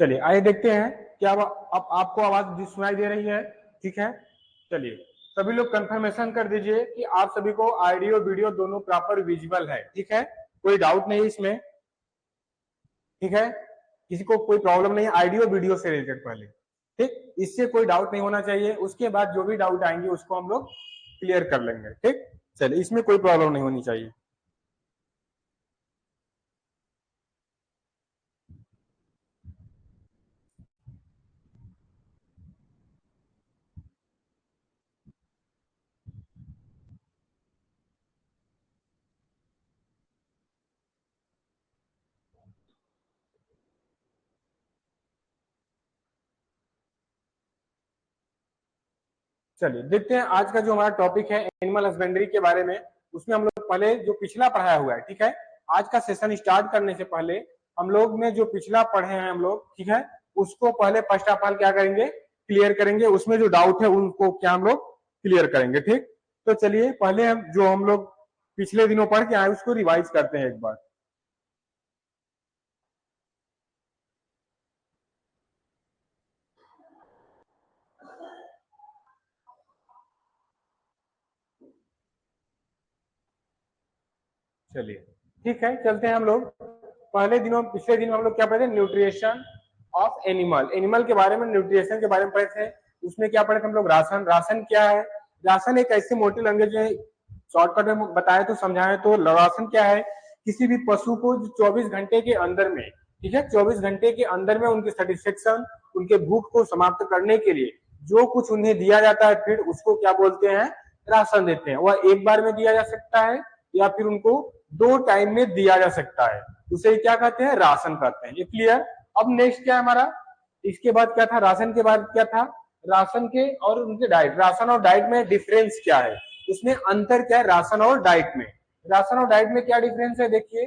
चलिए आइए देखते हैं क्या अब आपको आवाज सुनाई दे रही है। ठीक है, चलिए सभी लोग कंफर्मेशन कर दीजिए कि आप सभी को ऑडियो वीडियो दोनों प्रॉपर विजिबल है। ठीक है, कोई डाउट नहीं इसमें। ठीक है, किसी को कोई प्रॉब्लम नहीं ऑडियो वीडियो से रिलेटेड पहले। ठीक, इससे कोई डाउट नहीं होना चाहिए, उसके बाद जो भी डाउट आएंगे उसको हम लोग क्लियर कर लेंगे। ठीक, चलिए इसमें कोई प्रॉब्लम नहीं होनी चाहिए। चलिए देखते हैं आज का जो हमारा टॉपिक है एनिमल हस्बेंड्री के बारे में। उसमें हम लोग पहले जो पिछला पढ़ाया हुआ है, ठीक है, आज का सेशन स्टार्ट करने से पहले हम लोग ने जो पिछला पढ़े हैं हम लोग, ठीक है, उसको पहले फर्स्ट ऑफ ऑल क्या करेंगे, क्लियर करेंगे। उसमें जो डाउट है उनको क्या हम लोग क्लियर करेंगे। ठीक, तो चलिए पहले हम जो हम लोग पिछले दिनों पढ़ के आए उसको रिवाइज करते हैं एक बार। चलिए ठीक है, चलते हैं हम लोग। पहले दिनों पिछले दिन हम लोग क्या पढ़े थे, न्यूट्रिशन ऑफ एनिमल, एनिमल के बारे में, न्यूट्रिशन के बारे में पढ़े थे। उसमें क्या पढ़े थे हम लोग, राशन। राशन क्या है, राशन एक ऐसी मोटी लैंग्वेज में शॉर्टकट में बताए तो समझाएं तो राशन क्या है, किसी भी पशु को जो 24 घंटे के अंदर में, ठीक है, 24 घंटे के अंदर में उनकी सेटिस्फेक्शन, उनके भूख को समाप्त करने के लिए जो कुछ उन्हें दिया जाता है फिर उसको क्या बोलते हैं, राशन देते हैं। वह एक बार में दिया जा सकता है या फिर उनको 2 टाइम में दिया जा सकता है, उसे क्या कहते हैं, राशन कहते हैं। ये क्लियर। अब नेक्स्ट क्या है हमारा, इसके बाद क्या था, राशन के बाद क्या था, राशन के और उनके डाइट, राशन और डाइट में डिफरेंस क्या है, उसमें अंतर क्या है राशन और डाइट में। राशन और डाइट में क्या डिफरेंस है, देखिए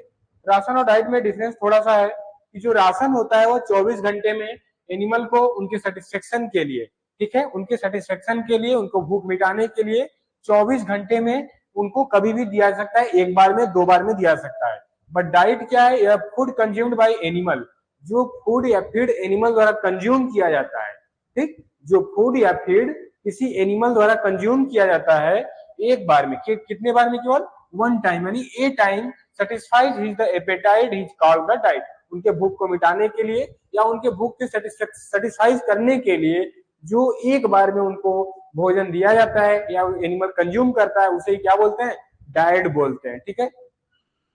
राशन और डाइट में डिफरेंस थोड़ा सा है कि जो राशन होता है वो 24 घंटे में एनिमल को उनके सेटिस्फेक्शन के लिए, ठीक है, उनके सेटिस्फेक्शन के लिए, उनको भूख मिटाने के लिए 24 घंटे में उनको कभी भी दिया जा सकता है, एक बार में, 2 बार में दिया जा सकता है। बट डाइट क्या है, यह फूड कंज्यूम्ड बाय एनिमल, जो फूड या फीड एनिमल द्वारा कंज्यूम किया जाता है। ठीक, जो फूड या फीड किसी एनिमल द्वारा कंज्यूम किया जाता है एक बार में, कितने बार में, केवल 1 टाइम, यानी ए time satisfies his the apatite his called the diet. उनके भूख को मिटाने के लिए या उनके भूख को सेटिस्फाइज करने के लिए जो एक बार में उनको भोजन दिया जाता है या एनिमल कंज्यूम करता है उसे क्या बोलते हैं, डाइट बोलते हैं। ठीक है,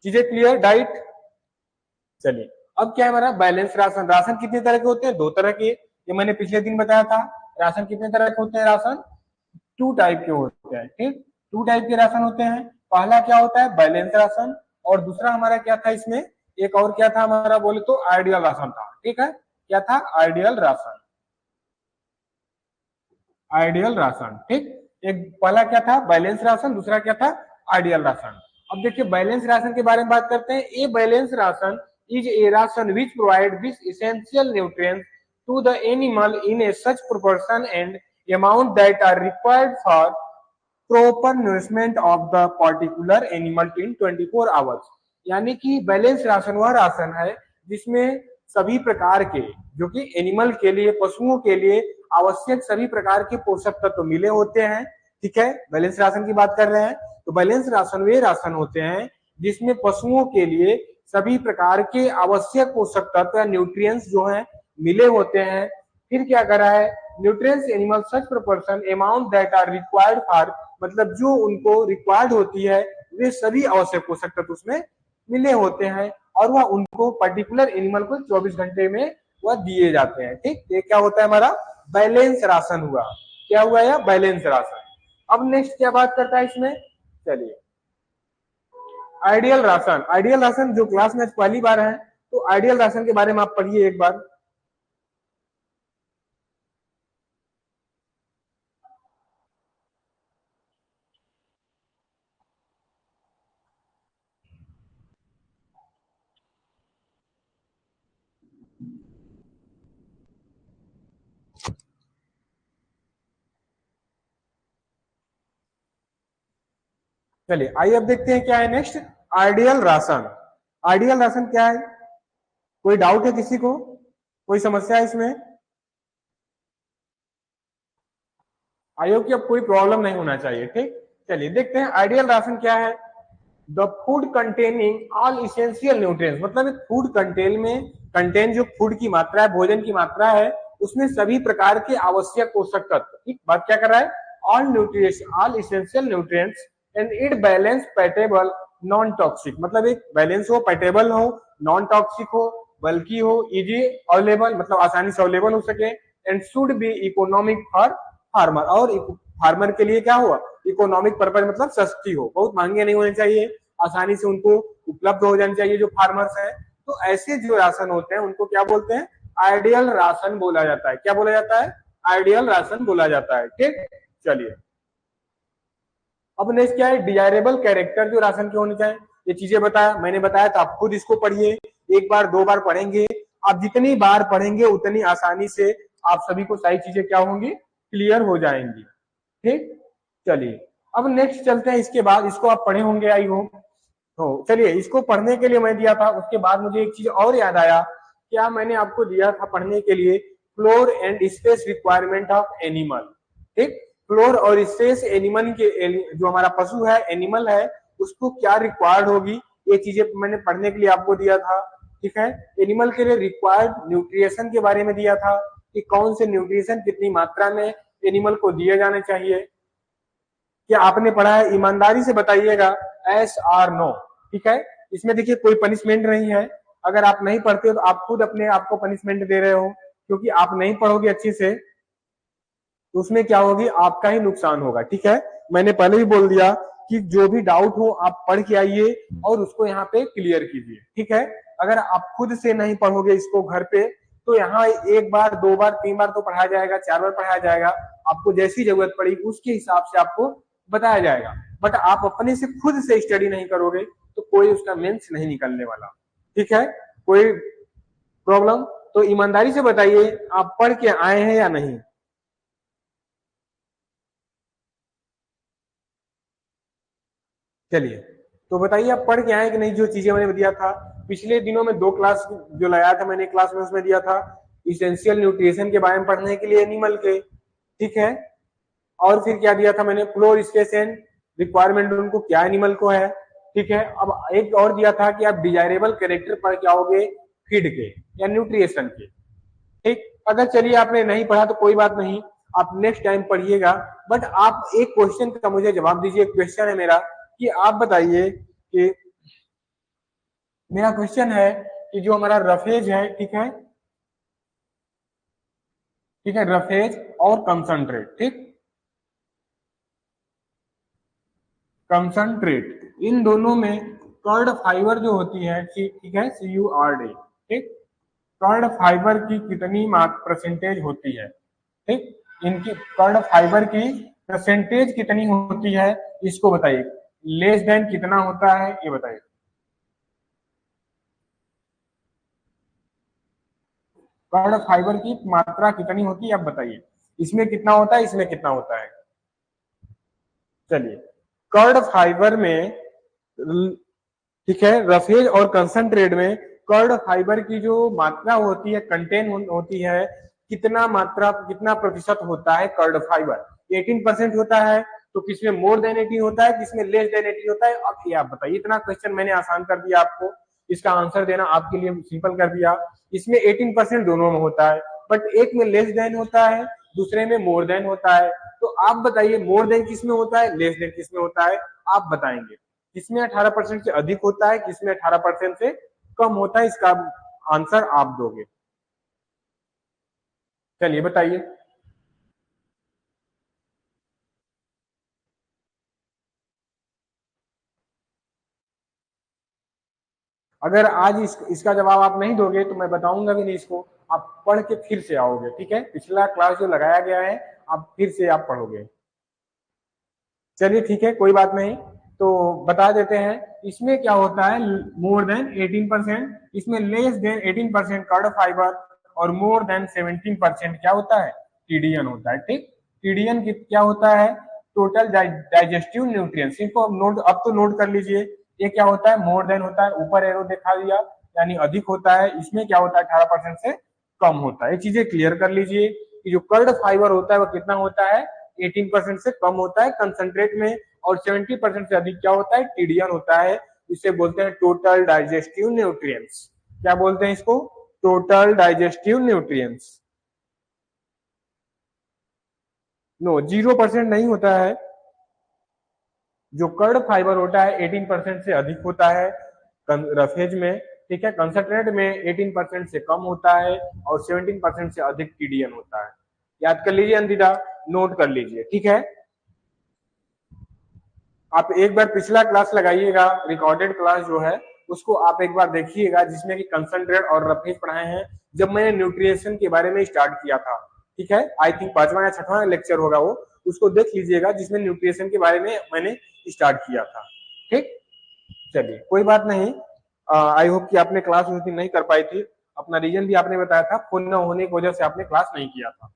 चीजें क्लियर, डाइट। चलिए अब क्या है हमारा बैलेंस राशन। राशन कितने तरह के होते हैं, 2 तरह के, ये मैंने पिछले दिन बताया था। राशन कितने तरह के होते हैं, राशन 2 टाइप के होते हैं। ठीक, 2 टाइप के राशन होते हैं। पहला क्या होता है, बैलेंस राशन, और दूसरा हमारा क्या था इसमें, एक और क्या था हमारा बोले तो आइडियल राशन था। ठीक है, क्या था, आइडियल राशन, आइडियल राशन। ठीक, एक पहला क्या था बैलेंस राशन, दूसरा क्या था आइडियल राशन। अब देखिए बैलेंस राशन के बारे में बात करते हैं। ये balance ration is a ration which provide this essential nutrients to the animal in a such proportion and amount that are required for proper nourishment of the particular animal in 24 hours। यानी कि balance ration वह ration है जिसमें सभी प्रकार के, जो कि एनिमल के लिए, पशुओं के लिए आवश्यक सभी प्रकार के पोषक तत्व तो मिले होते हैं। ठीक है, बैलेंस राशन की बात कर रहे हैं। तो बैलेंस राशन वे राशन होते हैं जिसमें पशुओं के लिए सभी प्रकार के आवश्यक पोषक तत्व या न्यूट्रिएंट्स जो हैं मिले होते हैं। फिर क्या करा है, nutrients animal such proportion amount that are required for, मतलब जो उनको रिक्वायर्ड होती है वे सभी आवश्यक पोषक तत्व उसमें मिले होते हैं और वह उनको पर्टिकुलर एनिमल को 24 घंटे में वह दिए जाते हैं। ठीक, ये क्या होता है हमारा बैलेंस राशन हुआ। क्या हुआ या बैलेंस राशन। अब नेक्स्ट क्या बात करता है इसमें, चलिए आइडियल राशन। आइडियल राशन जो क्लास में पहली बार है तो आइडियल राशन के बारे में आप पढ़िए एक बार। चलिए आइए अब देखते हैं क्या है next, ideal ration. Ideal ration क्या है, कोई डाउट है किसी को। कोई समस्या है इसमें? आयोग की अब कोई प्रॉब्लम नहीं होना चाहिए, ठीक। चलिए देखते हैं आइडियल राशन क्या है। The food containing all essential nutrients, मतलब एक फूड कंटेन में कंटेन जो फूड की मात्रा है, भोजन की मात्रा है, उसमें सभी प्रकार के आवश्यक पोषक तत्व, ठीक। बात क्या कर रहा है? All nutrients, all essential nutrients and it balance palatable non toxic, मतलब एक बैलेंस हो, पैटेबल हो, नॉन टॉक्सिक हो, बल्कि हो इजी अवेलेबल, मतलब आसानी से अवेलेबल हो सके, and should be economic for farmer, और फार्मर के लिए क्या हुआ? इकोनॉमिक पर्पज, मतलब सस्ती हो, बहुत महंगे नहीं होने चाहिए, आसानी से उनको उपलब्ध हो जानी चाहिए जो फार्मर्स है। तो ऐसे जो राशन होते हैं उनको क्या बोलते हैं? आइडियल राशन बोला जाता है। क्या बोला जाता है? आइडियल राशन बोला जाता है, ठीक। चलिए अब नेक्स्ट क्या है? डिजायरेबल कैरेक्टर जो राशन के होने चाहिए, ये चीजें बताया मैंने, बताया था, आप खुद इसको पढ़िए, एक बार दो बार पढ़ेंगे, आप जितनी बार पढ़ेंगे उतनी आसानी से आप सभी को सारी चीजें क्या होंगी? क्लियर हो जाएंगी, ठीक। चलिए अब नेक्स्ट चलते हैं, इसके बाद इसको आप पढ़े होंगे आई होप। तो चलिए इसको पढ़ने के लिए मैं दिया था, उसके बाद मुझे एक चीज और याद आया, क्या मैंने आपको दिया था पढ़ने के लिए? Floor and space requirement of animal, ठीक। फ्लोर और स्पेस एनिमल के, जो हमारा पशु है, एनिमल है, उसको क्या रिक्वायर्ड होगी, ये चीजें मैंने पढ़ने के लिए आपको दिया था, ठीक है। एनिमल के लिए रिक्वायर्ड न्यूट्रिएशन के बारे में दिया था, कि कौन से न्यूट्रिएशन कितनी मात्रा में एनिमल को दिए जाने चाहिए। क्या आपने पढ़ा है? ईमानदारी से बताइएगा, एस आर नो, ठीक है। इसमें देखिए कोई पनिशमेंट नहीं है, अगर आप नहीं पढ़ते हो तो आप खुद अपने आप को पनिशमेंट दे रहे हो, क्योंकि आप नहीं पढ़ोगे अच्छे से तो उसमें क्या होगी? आपका ही नुकसान होगा, ठीक है। मैंने पहले ही बोल दिया कि जो भी डाउट हो आप पढ़ के आइए और उसको यहाँ पे क्लियर कीजिए, ठीक है। अगर आप खुद से नहीं पढ़ोगे इसको घर पे, तो यहाँ एक बार, दो बार, तीन बार तो पढ़ाया जाएगा, चार बार पढ़ाया जाएगा, आपको जैसी जरूरत पड़ेगी उसके हिसाब से आपको बताया जाएगा। बट आप अपने से खुद से स्टडी नहीं करोगे तो कोई उसका मेंस नहीं निकलने वाला, ठीक है। कोई प्रॉब्लम? तो ईमानदारी से बताइए, आप पढ़ के आए हैं या नहीं? चलिए तो बताइए आप पढ़ के आए कि नहीं, जो चीजें मैंने दिया था पिछले दिनों में, दो क्लास जो लगाया था मैंने क्लास में, उसमें दिया था इसेंशियल न्यूट्रिशन के बारे में पढ़ने के लिए एनिमल के, ठीक है। और फिर क्या दिया था मैंने? फ्लोर स्टेशन रिक्वायरमेंट उनको क्या एनिमल को है, ठीक है। अब एक और दिया था कि आप डिजायरेबल कैरेक्टर पढ़ के आओगे फीड के या न्यूट्रिएशन के, ठीक। अगर चलिए आपने नहीं पढ़ा तो कोई बात नहीं, आप नेक्स्ट टाइम पढ़िएगा। बट आप एक क्वेश्चन का मुझे जवाब दीजिए, क्वेश्चन है मेरा कि आप बताइए कि, मेरा क्वेश्चन है कि जो हमारा रफेज है, ठीक है, ठीक है, रफेज और कंसंट्रेट, ठीक, कंसंट्रेट, इन दोनों में कर्ड फाइबर जो होती है, ठीक है, CURD, ठीक, कर्ड फाइबर की कितनी परसेंटेज होती है, ठीक, इनकी कर्ड फाइबर की परसेंटेज कितनी होती है, इसको बताइए। लेस देन कितना होता है ये बताइए। कर्ड फाइबर की मात्रा कितनी होती है आप बताइए, इसमें कितना होता है, इसमें कितना होता है। चलिए कर्ड फाइबर में, ठीक है, रफेज और कंसंट्रेट में कर्ड फाइबर की जो मात्रा होती है, कंटेन होती है, कितना मात्रा, कितना प्रतिशत होता है कर्ड फाइबर? 18% होता है, तो किसमें मोर देन 18 होता है, किसमें लेस देन 18 होता है? अब ये आप बताइए। इतना क्वेश्चन मैंने आसान कर दिया आपको, इसका आंसर देना आपके लिए सिंपल कर दिया। इसमें 18% दोनों में होता है, बट एक में लेस देन होता है, दूसरे में मोर देन होता है। तो आप बताइए मोर देन किसमें होता है, लेस देन किसमें होता है? आप बताएंगे किसमें 18% से अधिक होता है, किसमें 18% से कम होता है, इसका आंसर आप दोगे। चलिए बताइए। अगर आज इसका जवाब आप नहीं दोगे तो मैं बताऊंगा भी नहीं इसको, आप पढ़ के फिर से आओगे, ठीक है। पिछला क्लास जो लगाया गया है आप फिर से आप पढ़ोगे। चलिए ठीक है, कोई बात नहीं। तो बता देते हैं इसमें क्या होता है, मोर देन 18%, इसमें लेस देन 18% कार्ड फाइबर, और मोर देन 17% क्या होता है, टीडीएन होता है, ठीक। टीडीएन क्या होता है, टोटल डाइजेस्टिव न्यूट्रिएंट्स। इनको नोट, अब तो नोट कर लीजिए, ये क्या होता है, मोर देन होता है, ऊपर एरो दिखा दिया, यानी अधिक होता है, इसमें क्या होता है 18% से कम होता है। ये चीजें क्लियर कर लीजिए कि जो कर्ड फाइबर होता है वो कितना होता है, 18% से कम होता है कंसंट्रेट में, और 70% से अधिक क्या होता है, टीडीएन होता है। इसे बोलते हैं टोटल डाइजेस्टिव न्यूट्रिएंट्स। क्या बोलते हैं इसको, टोटल डाइजेस्टिव न्यूट्रिएंट्स। नो, 0% नहीं होता है। जो कर्ड फाइबर होता है 18% से अधिक होता है रफेज में, ठीक है। कंसंट्रेट में 18% से कम होता है और 17% से अधिक टीडीएन होता है। याद कर लीजिए अंदिता, नोट कर लीजिए, ठीक है। आप एक बार पिछला क्लास लगाइएगा, रिकॉर्डेड क्लास जो है उसको आप एक बार देखिएगा, जिसमें कि कंसंट्रेट और रफेज पढ़ाए हैं, जब मैंने न्यूट्रिएशन के बारे में स्टार्ट किया था, ठीक है। आई थिंक 5वां या 6वां लेक्चर होगा वो, उसको देख लीजिएगा, जिसमें न्यूट्रिएशन के बारे में मैंने स्टार्ट किया था, ठीक। चलिए कोई बात नहीं, आई होप कि आपने क्लास उस दिन नहीं कर पाई थी। अपना रीजन भी आपने बताया था, फोन न होने की वजह से आपने क्लास नहीं किया था,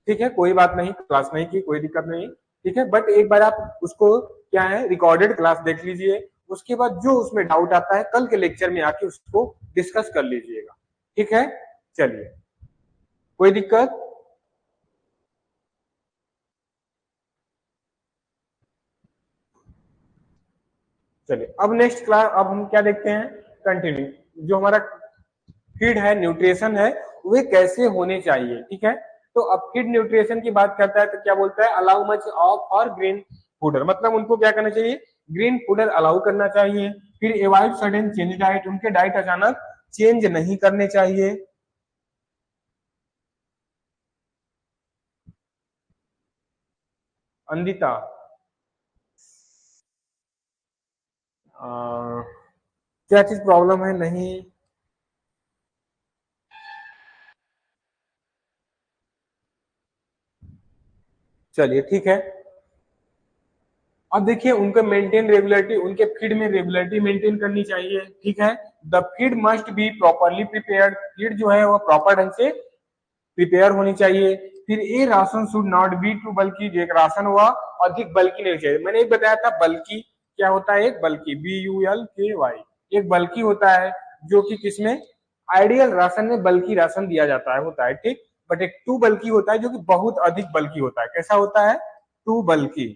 ठीक है। कोई बात नहीं, क्लास नहीं की, कोई दिक्कत नहीं, ठीक है। बट एक बार आप उसको क्या है, रिकॉर्डेड क्लास देख लीजिए, उसके बाद जो उसमें डाउट आता है कल के लेक्चर में आके उसको डिस्कस कर लीजिएगा, ठीक है। चलिए, कोई दिक्कत। चलिए अब नेक्स्ट क्लास, अब हम क्या देखते हैं, कंटिन्यू जो हमारा फीड है, न्यूट्रिशन है, वे कैसे होने चाहिए, ठीक है। तो अब फीड न्यूट्रिशन की बात करता है तो क्या बोलता है, allow much of for green fodder, मतलब उनको क्या करना चाहिए, ग्रीन फूडर अलाउ करना चाहिए। फिर अवॉइड सडन चेंज डाइट, उनके डाइट अचानक चेंज नहीं करने चाहिए। अंदिता, क्या चीज प्रॉब्लम है, नहीं। चलिए ठीक है, अब देखिए उनका मेंटेन रेगुलरिटी, उनके फीड में रेगुलरिटी मेंटेन करनी चाहिए, ठीक है। The feed must be properly prepared, feed जो है वो प्रॉपर ढंग से प्रिपेयर होनी चाहिए। फिर a ration should not be too bulky, जो एक राशन हुआ अधिक बल्कि नहीं चाहिए। मैंने एक बताया था बल्कि क्या होता है, एक बल्कि BULKY, एक बल्कि होता है जो कि किसमें, आइडियल राशन में बल्कि राशन दिया जाता है, होता है, ठीक। बट एक टू बल्कि होता है जो कि बहुत अधिक बल्कि होता है। कैसा होता है, टू बल्कि।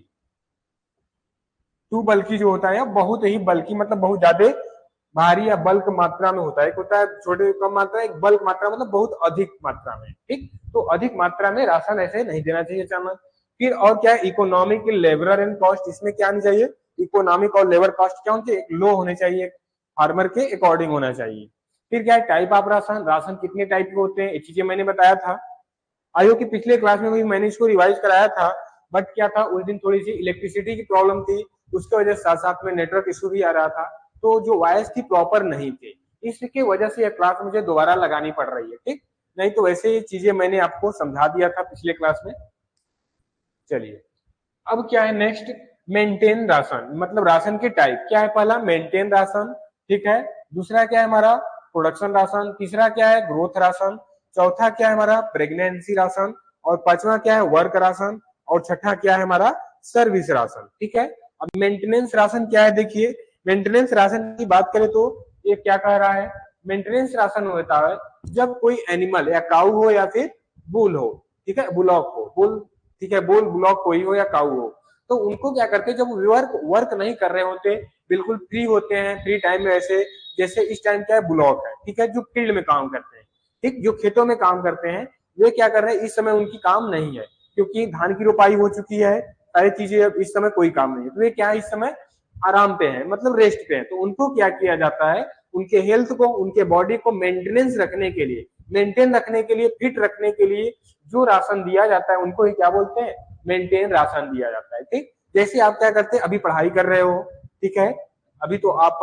टू बल्कि जो होता है बहुत ही बल्कि, मतलब बहुत ज्यादा भारी या बल्क मात्रा में होता है। एक होता है छोटे कम मात्रा, एक बल्क मात्रा मतलब बहुत अधिक मात्रा में, ठीक। तो अधिक मात्रा में राशन ऐसे नहीं देना चाहिए अचानक। फिर और क्या है, इकोनॉमिक लेबर एंड कॉस्ट, इसमें क्या आनी चाहिए, इकोनॉमिक और लेबर कॉस्ट क्या होनी चाहिए, लो होने चाहिए, फार्मर के अकॉर्डिंग होना चाहिए। फिर क्या है, टाइप ऑफ राशन, राशन कितने टाइप के होते हैं, ये चीजें मैंने बताया था। आयो कि पिछले क्लास में भी मैंने इसको रिवाइज कराया था, बट क्या था उस दिन थोड़ी सी इलेक्ट्रिसिटी की प्रॉब्लम थी, उसके वजह से साथ साथ में नेटवर्क इशू भी आ रहा था, तो जो वायर्स थी प्रॉपर नहीं थे, इसकी वजह से यह क्लास मुझे दोबारा लगानी पड़ रही है, ठीक। नहीं तो वैसे ये चीजें मैंने आपको समझा दिया था पिछले क्लास में। चलिए अब क्या है नेक्स्ट, मेंटेन राशन, मतलब राशन के टाइप क्या है, पहला मेंटेन राशन, ठीक है। दूसरा क्या है हमारा, प्रोडक्शन राशन। तीसरा क्या है, ग्रोथ राशन। चौथा क्या है हमारा, प्रेगनेंसी राशन। और पांचवा क्या है, वर्क राशन। और छठा क्या है हमारा, सर्विस राशन, ठीक है। अब मेंटेनेंस राशन क्या है, देखिए मेंटेनेंस राशन की बात करें तो ये क्या कह रहा है, मेंटेनेंस राशन होता है जब कोई एनिमल या काऊ हो या फिर बुल हो, ठीक है, बुलॉक हो, बुल, ठीक है, बुल ब्लॉक कोई हो या काऊ हो, तो उनको क्या करते हैं, जब वर्क वर्क नहीं कर रहे होते, बिल्कुल फ्री होते हैं, फ्री टाइम में, ऐसे जैसे इस टाइम क्या है, ब्लॉक है, ठीक है, जो फील्ड में काम करते हैं, ठीक, जो खेतों में काम करते हैं, वे क्या कर रहे हैं, इस समय उनकी काम नहीं है, क्योंकि धान की रोपाई हो चुकी है, सारी चीजें, अब इस समय कोई काम नहीं है, तो वे क्या है, इस समय आराम पे है, मतलब रेस्ट पे है। तो उनको क्या किया जाता है, उनके हेल्थ को, उनके बॉडी को मेंटेनेंस रखने के लिए, मेंटेन रखने के लिए, फिट रखने के लिए जो राशन दिया जाता है उनको ही क्या बोलते हैं, मेंटेन राशन दिया जाता है, ठीक। जैसे आप क्या करते हैं, अभी पढ़ाई कर रहे हो, ठीक है, अभी तो आप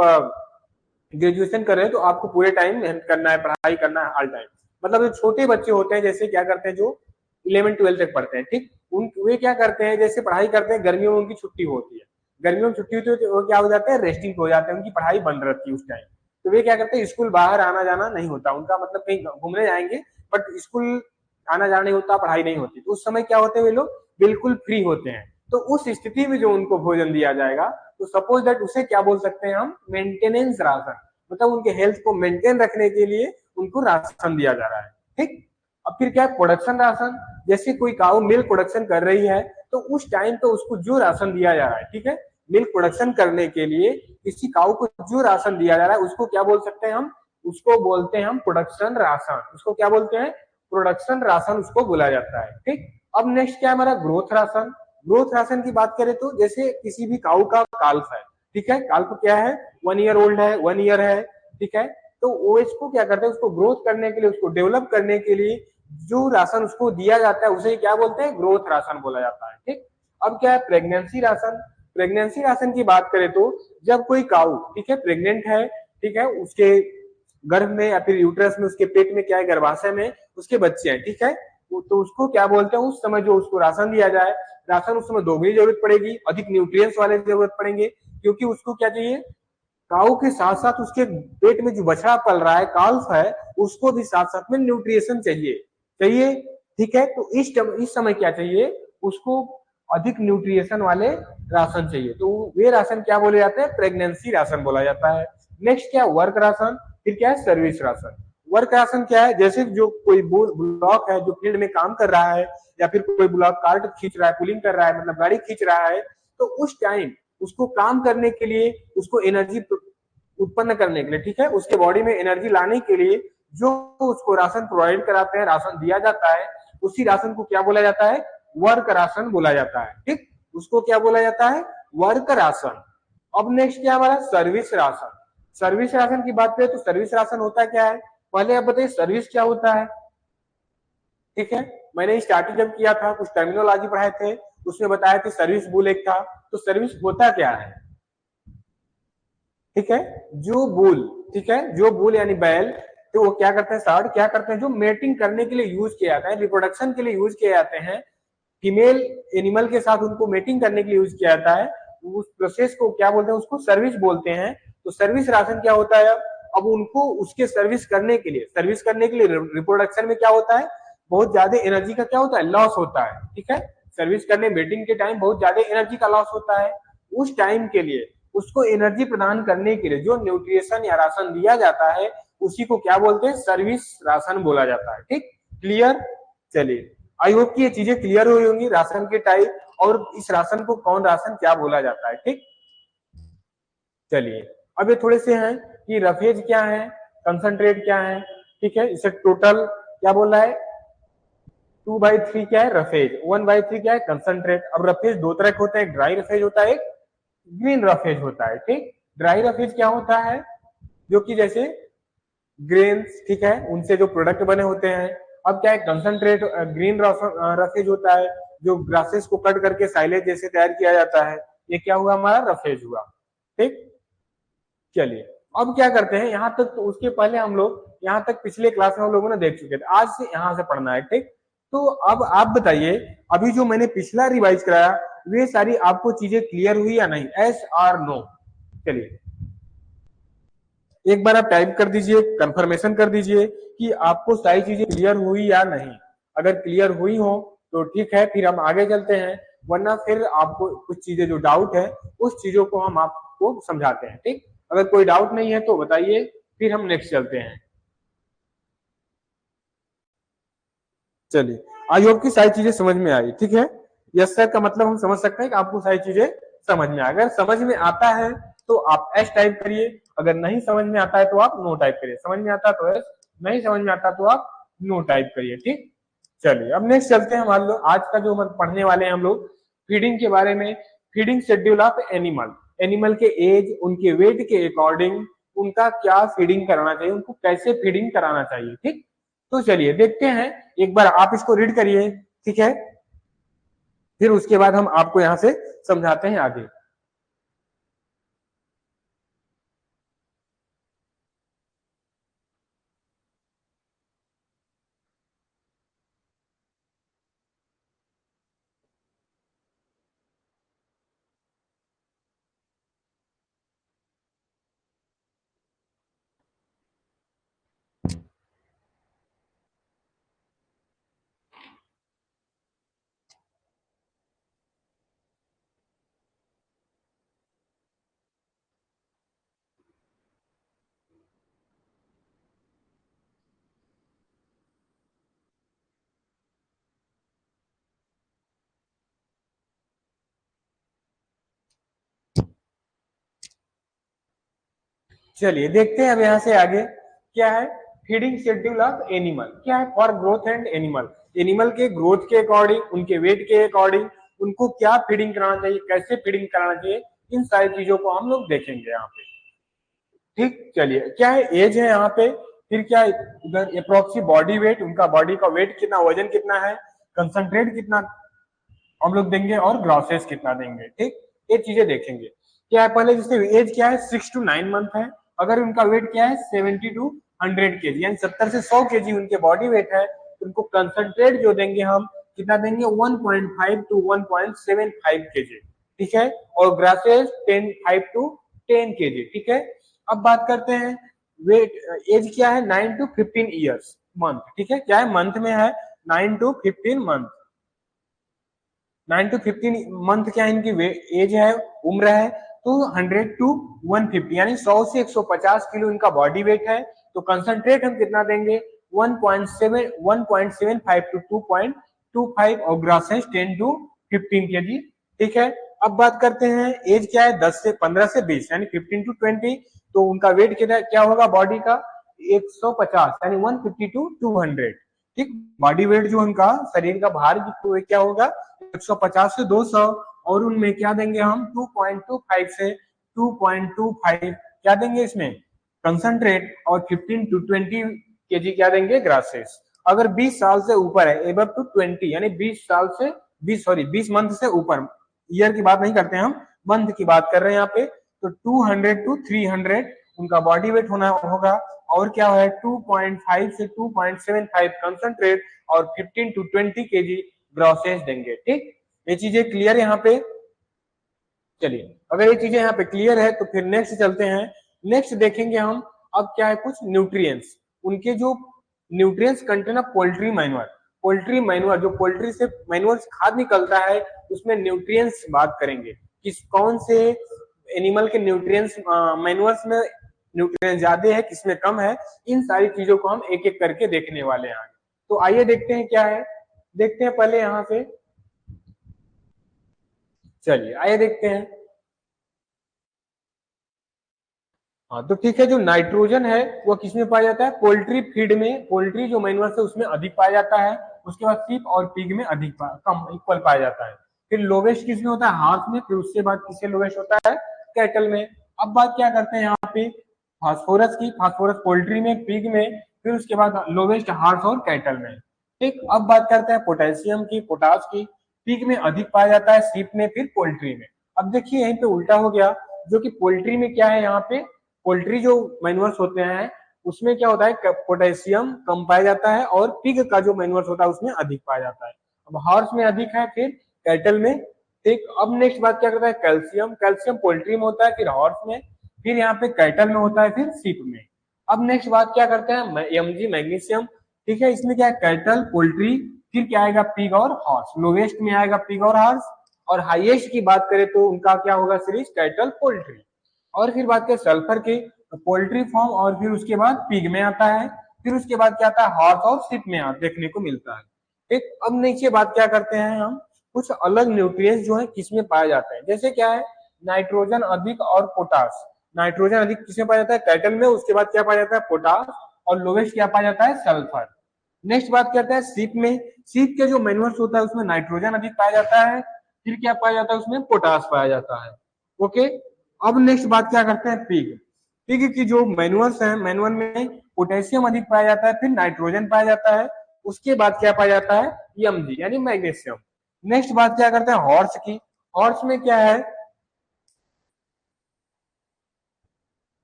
ग्रेजुएशन कर रहे हैं, तो आपको पूरे टाइम मेहनत करना है, पढ़ाई करना है, हर टाइम। मतलब जो छोटे बच्चे होते हैं, जैसे क्या करते हैं, जो 11-12 तक पढ़ते हैं, ठीक, उन वे क्या करते हैं, जैसे पढ़ाई करते हैं, गर्मियों में उनकी छुट्टी होती है, गर्मियों में छुट्टी होती है तो वो क्या हो जाते हैं, रेस्टिंग हो जाते हैं, उनकी पढ़ाई बंद रहती है उस टाइम। तो वे क्या करते हैं, स्कूल बाहर आना जाना नहीं होता उनका, मतलब कहीं घूमने जाएंगे, बट स्कूल आना जाना नहीं होता, पढ़ाई नहीं होती, तो उस समय क्या होते हैं, वे लोग बिल्कुल फ्री होते हैं। तो उस स्थिति में जो उनको भोजन दिया जाएगा, तो सपोज दैट उसे क्या बोल सकते हैं हम, मेंटेनेंस राशन, मतलब उनके हेल्थ को मेंटेन रखने के लिए उनको राशन दिया जा रहा है, ठीक। अब फिर क्या है, प्रोडक्शन राशन, जैसे कोई काऊ मिल्क प्रोडक्शन कर रही है तो उस टाइम पे उसको जो राशन दिया जा रहा है, ठीक है, मिल्क प्रोडक्शन करने के लिए किसी काऊ को जो राशन दिया जा रहा है उसको क्या बोल सकते हैं हम, उसको बोलते हैं हम प्रोडक्शन राशन। उसको क्या बोलते हैं, प्रोडक्शन राशन उसको बोला जाता है। ठीक, अब नेक्स्ट क्या है हमारा, ग्रोथ राशन। ग्रोथ राशन की बात करें तो जैसे किसी भी काऊ का काल्फ है, ठीक है, काल्फ क्या है, 1 ईयर ओल्ड है, 1 ईयर है, ठीक है, तो ओएच को क्या करते हैं, उसको ग्रोथ करने के लिए, उसको डेवलप करने के लिए जो राशन उसको दिया जाता है उसे क्या बोलते हैं, ग्रोथ राशन बोला जाता है। ठीक, अब क्या है, प्रेगनेंसी राशन। प्रेगनेंसी राशन की बात करें तो जब कोई काऊ, ठीक है, प्रेग्नेंट है, ठीक है, उसके गर्भ में या फिर यूट्रस में, उसके पेट में क्या है, गर्भाशय में उसके बच्चे हैं, ठीक है, तो उसको क्या बोलते हैं, उस समय जो उसको राशन दिया जाए, राशन उस समय दोगुनी जरूरत पड़ेगी, अधिक न्यूट्रिएंट्स वाले जरूरत पड़ेंगे, क्योंकि उसको क्या चाहिए, काऊ के साथ साथ उसके पेट में जो बछड़ा पल रहा है, काल्फ है, उसको भी साथ साथ में न्यूट्रिएशन चाहिए, चाहिए, ठीक है, तो इस समय क्या चाहिए उसको, अधिक न्यूट्रिएशन वाले राशन चाहिए, तो वे राशन क्या बोले जाते हैं, प्रेगनेंसी राशन बोला जाता है। नेक्स्ट क्या, वर्क राशन, फिर क्या है, सर्विस राशन। वर्क राशन क्या है, जैसे जो कोई ब्लॉक है जो फील्ड में काम कर रहा है, या फिर कोई ब्लॉक कार्ट खींच रहा है, पुलिंग कर रहा है, मतलब गाड़ी खींच रहा है, तो उस टाइम उसको काम करने के लिए, उसको एनर्जी उत्पन्न करने के लिए, ठीक है, उसके बॉडी में एनर्जी लाने के लिए जो उसको राशन प्रोवाइड कराते हैं, राशन दिया जाता है, उसी राशन को क्या बोला जाता है, वर्क राशन बोला जाता है। ठीक, उसको क्या बोला जाता है, वर्क राशन। अब नेक्स्ट क्या हमारा, सर्विस राशन। सर्विस राशन की बात करें तो सर्विस राशन होता क्या है, पहले आप बताइए सर्विस क्या होता है। ठीक है, मैंने स्टार्टिंग जब किया था कुछ टर्मिनोलॉजी पढ़ाए थे, उसमें बताया कि सर्विस बुल एक था, तो सर्विस होता क्या है, ठीक है, जो बुल, ठीक है, जो बुल यानी बैल, तो वो क्या करते हैं, साड़ क्या करते हैं, जो मेटिंग करने के लिए यूज किया जाता है, रिप्रोडक्शन के लिए यूज किए जाते हैं, फीमेल एनिमल के साथ उनको मेटिंग करने के लिए यूज किया जाता है, उस प्रोसेस को क्या बोलते हैं, उसको सर्विस बोलते हैं। तो सर्विस राशन क्या होता है, अब उनको उसके सर्विस करने के लिए, सर्विस करने के लिए रिप्रोडक्शन में क्या होता है, बहुत ज्यादा एनर्जी का क्या होता है, लॉस होता है, ठीक है, सर्विस करने मेटिंग के टाइम बहुत ज्यादा एनर्जी का लॉस होता है, उस टाइम के लिए उसको एनर्जी प्रदान करने के लिए जो न्यूट्रिशन या राशन दिया जाता है उसी को क्या बोलते हैं, सर्विस राशन बोला जाता है। ठीक, क्लियर, चलिए, आई होप कि ये चीजें क्लियर हुई होंगी, राशन के टाइप और इस राशन को कौन राशन क्या बोला जाता है। ठीक, चलिए, अब ये थोड़े से हैं कि रफेज क्या है, कंसंट्रेट क्या है, ठीक है, इसे टोटल क्या बोल रहा है, 2/3 क्या है रफेज, 1/3 क्या है कंसंट्रेट। अब रफेज दो तरह के होते हैं, ड्राई रफेज होता है, एक ग्रीन रफेज होता है। ठीक, ड्राई रफेज क्या होता है, जो कि जैसे ग्रेन्स, ठीक है, उनसे जो प्रोडक्ट बने होते हैं। अब क्या है, कंसंट्रेट ग्रीन रफेज होता है, जो ग्रासेस को कट करके साइलेज जैसे तैयार किया जाता है, ये क्या हुआ, हमारा रफेज हुआ। ठीक, चलिए, अब क्या करते हैं, यहाँ तक तो उसके पहले हम लोग यहाँ तक पिछले क्लास में हम लोगों ने देख चुके थे, आज से यहाँ से पढ़ना है। ठीक, तो अब आप बताइए, अभी जो मैंने पिछला रिवाइज कराया वे सारी आपको चीजें क्लियर हुई या नहीं, एस आर नो। चलिए, एक बार आप टाइप कर दीजिए, कंफर्मेशन कर दीजिए कि आपको सारी चीजें क्लियर हुई या नहीं। अगर क्लियर हुई हो तो ठीक है, फिर हम आगे चलते हैं, वरना फिर आपको कुछ चीजें जो डाउट है उस चीजों को हम आपको समझाते हैं। ठीक, अगर कोई डाउट नहीं है तो बताइए, फिर हम नेक्स्ट चलते हैं। चलिए, आई होप की सारी चीजें समझ में आई। ठीक है, यस सर का मतलब हम समझ सकते हैं कि आपको सारी चीजें समझ में आ, अगर समझ में आता है तो आप एस टाइप करिए, अगर नहीं समझ में आता है तो आप नो टाइप करिए, समझ में आता तो एस, नहीं समझ में आता तो आप नो टाइप करिए। ठीक, चलिए, अब नेक्स्ट चलते हैं, मान लो आज का जो हम पढ़ने वाले हैं हम लोग फीडिंग के बारे में, feeding schedule of animal, animal के एज, उनके वेट के अकॉर्डिंग उनका क्या फीडिंग कराना चाहिए, उनको कैसे फीडिंग कराना चाहिए। ठीक, तो चलिए देखते हैं, एक बार आप इसको रीड करिए, ठीक है, फिर उसके बाद हम आपको यहां से समझाते हैं आगे। चलिए देखते हैं अब यहाँ से आगे क्या है। फीडिंग शेड्यूल ऑफ एनिमल क्या है, for growth and animal, animal के ग्रोथ के अकॉर्डिंग, उनके वेट के अकॉर्डिंग उनको क्या फीडिंग कराना चाहिए, कैसे फीडिंग कराना चाहिए, इन सारी चीजों को हम लोग देखेंगे यहाँ पे। ठीक, चलिए क्या है, एज है यहाँ पे, फिर क्या इधर अप्रोक्सी बॉडी वेट, उनका बॉडी का वेट कितना, वजन कितना है, कंसंट्रेट कितना हम लोग देंगे और ग्रॉसेस कितना देंगे। ठीक, ये चीजें देखेंगे। क्या है पहले, जैसे एज क्या है 6 to 9 मंथ है, अगर उनका वेट क्या है 70 to 100 kg, यानी 70 से 100 kg उनके बॉडी वेट है, उनको कंसंट्रेट जो देंगे हम कितना देंगे 1.5 to 1.75 kg। ठीक है, और ग्रासेस 5 to 10 kg। ठीक है, अब बात करते हैं वेट, एज क्या है 9 to 15 ईयर्स मंथ। ठीक है, क्या है मंथ में है 9 to 15 मंथ, 9 to 15 मंथ क्या है इनकी एज है, उम्र है। तो 100 to 150 यानी 100 से 150 किलो इनका बॉडी वेट है, तो कंसंट्रेट हम कितना देंगे 1.75 और ग्रासेस 10 to 15 kg। ठीक है, अब बात करते हैं एज क्या है 15 से 20 यानी 15 to 20, तो उनका वेट कितना क्या होगा बॉडी का 150 यानी 150 to 200। ठीक, बॉडी वेट जो उनका शरीर का भार क्या होगा 150 से 200, और उनमें क्या देंगे हम 2.25 से 2.25 क्या देंगे इसमें कंसंट्रेट, और 15 to 20 kg क्या देंगे ग्रासेस। अगर 20 साल से ऊपर है एबव टू 20 यानी 20 साल से 20 मंथ से ऊपर, ईयर की बात नहीं करते हैं हम, मंथ की बात कर रहे हैं यहाँ पे, तो 200 to 300 उनका बॉडी वेट होना होगा, और क्या है 2.5 से 2.75 कंसंट्रेट, और 15 to 20 kg ग्रॉसेस देंगे। ठीक, ये चीजें क्लियर यहाँ पे। चलिए अगर ये चीजें यहाँ पे क्लियर है तो फिर नेक्स्ट चलते हैं। नेक्स्ट देखेंगे हम अब क्या है कुछ न्यूट्रिएंट्स, उनके जो nutrients contain of poultry manure, poultry manure जो पोल्ट्री से मैन्योर खाद निकलता है उसमें न्यूट्रिएंट्स बात करेंगे, किस कौन से एनिमल के न्यूट्रिएंट्स मैन्योर्स में न्यूट्रिएंट्स ज्यादा है किसमें कम है, इन सारी चीजों को हम एक एक करके देखने वाले हैं। तो आइए देखते हैं क्या है, देखते हैं पहले यहाँ से, चलिए आइए देखते हैं। हाँ तो ठीक है, जो नाइट्रोजन है वो किसमें पाया जाता है पोल्ट्री फीड में, पोल्ट्री जो मैन्योर है उसमें अधिक पाया जाता है, उसके बाद सीप और पिग में अधिक कम इक्वल पाया जाता है। फिर लोवेस्ट किसमें होता है हार्स में, फिर उसके बाद किससे लोवेस्ट होता है कैटल में। अब बात क्या करते हैं यहाँ पे फास्फोरस की, फास्फोरस पोल्ट्री में पिग में, फिर उसके बाद लोवेस्ट हार्स और कैटल में। ठीक, अब बात करते हैं पोटेशियम की, पोटास की, पिग में अधिक पाया जाता है, सीप में, फिर पोल्ट्री में। अब देखिए यहीं पे उल्टा हो गया, जो कि पोल्ट्री में क्या है यहाँ पे पोल्ट्री जो मैन्योर्स होते हैं उसमें क्या होता है पोटेशियम कम पाया जाता है, और पिग का जो मैन्योर्स होता है उसमें अधिक पाया जाता है। अब हॉर्स में अधिक है, फिर कैटल में। ठीक, अब नेक्स्ट बात क्या करता है कैल्शियम, कैल्शियम पोल्ट्री में होता है, फिर हॉर्स में, फिर यहाँ पे कैटल में होता है, फिर सीप में। अब नेक्स्ट बात क्या करते हैं एमजी मैग्नीशियम। ठीक है, इसमें क्या है कैटल पोल्ट्री, फिर क्या आएगा पिग और हॉर्स, लोवेस्ट में आएगा पिग और हॉर्स, और हाईएस्ट की बात करें तो उनका क्या होगा सीरीज कैटल पोल्ट्री। और फिर बात करें सल्फर की, तो पोल्ट्री फॉर्म और फिर उसके बाद पिग में आता है, फिर उसके बाद क्या आता है हॉर्स और शिप में देखने को मिलता है। ठीक, अब नीचे बात क्या करते हैं हम कुछ अलग न्यूट्रिएंट्स जो है किसमें पाए जाते हैं, जैसे क्या है नाइट्रोजन अधिक और पोटास। नाइट्रोजन अधिक किसमें पाया जाता है कैटल में, उसके बाद क्या पाया जाता है पोटास, और लोवेस्ट क्या पाया जाता है सल्फर। नेक्स्ट बात करते हैं सीप में, सीप के जो मैन्योर्स होता है उसमें नाइट्रोजन अधिक पाया जाता है, फिर क्या पाया जाता है उसमें पोटास पाया जाता है। ओके, अब नेक्स्ट बात क्या करते हैं पिग, पिग की जो मैनुअल्स है मैनुअल में पोटेशियम अधिक पाया जाता है, फिर नाइट्रोजन पाया जाता है, उसके बाद क्या पाया जाता है एमजी यानी मैग्नीशियम। नेक्स्ट बात क्या करते हैं हॉर्स की, हॉर्स में क्या है,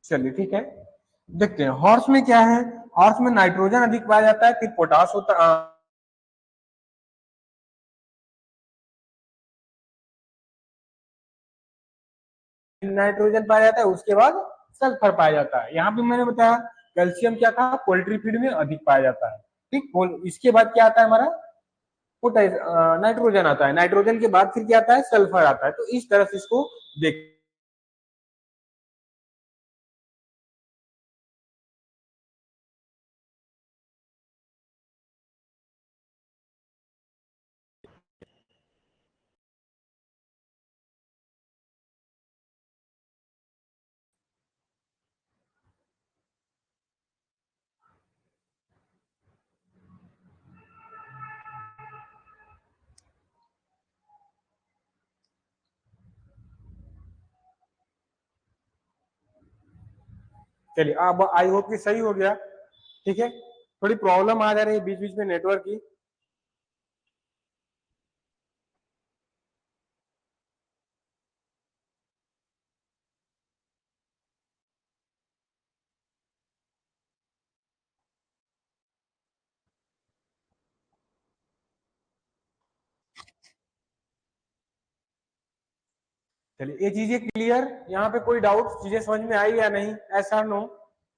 चलिए ठीक है देखते हैं हॉर्स में क्या है, हॉर्स में नाइट्रोजन अधिक पाया जाता है, फिर पोटास होता नाइट्रोजन पाया जाता है, उसके बाद सल्फर पाया जाता है। यहाँ पे मैंने बताया कैल्शियम क्या था पोल्ट्री फीड में अधिक पाया जाता है। ठीक, इसके बाद क्या आता है हमारा पोटेश नाइट्रोजन आता है, नाइट्रोजन के बाद फिर क्या आता है सल्फर आता है। तो इस तरह से इसको देख चलिए अब आई होप कि सही हो गया। ठीक है, थोड़ी प्रॉब्लम आ जा रही है बीच बीच में नेटवर्क की। चलिए ये चीजें क्लियर, यहाँ पे कोई डाउट, चीजें समझ में आई या नहीं, ऐसा नो,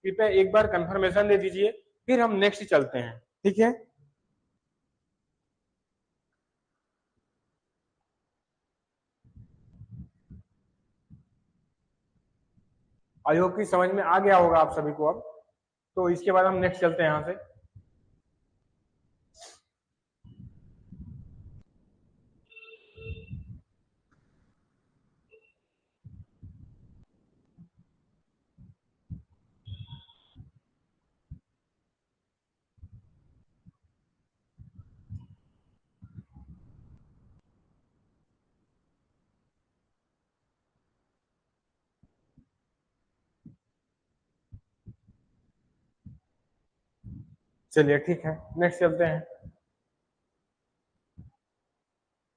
कृपया एक बार कंफर्मेशन दे दीजिए, फिर हम नेक्स्ट चलते हैं। ठीक है, आई होप कि समझ में आ गया होगा आप सभी को अब। तो इसके बाद हम नेक्स्ट चलते हैं यहाँ से। चलिए ठीक है, नेक्स्ट चलते हैं।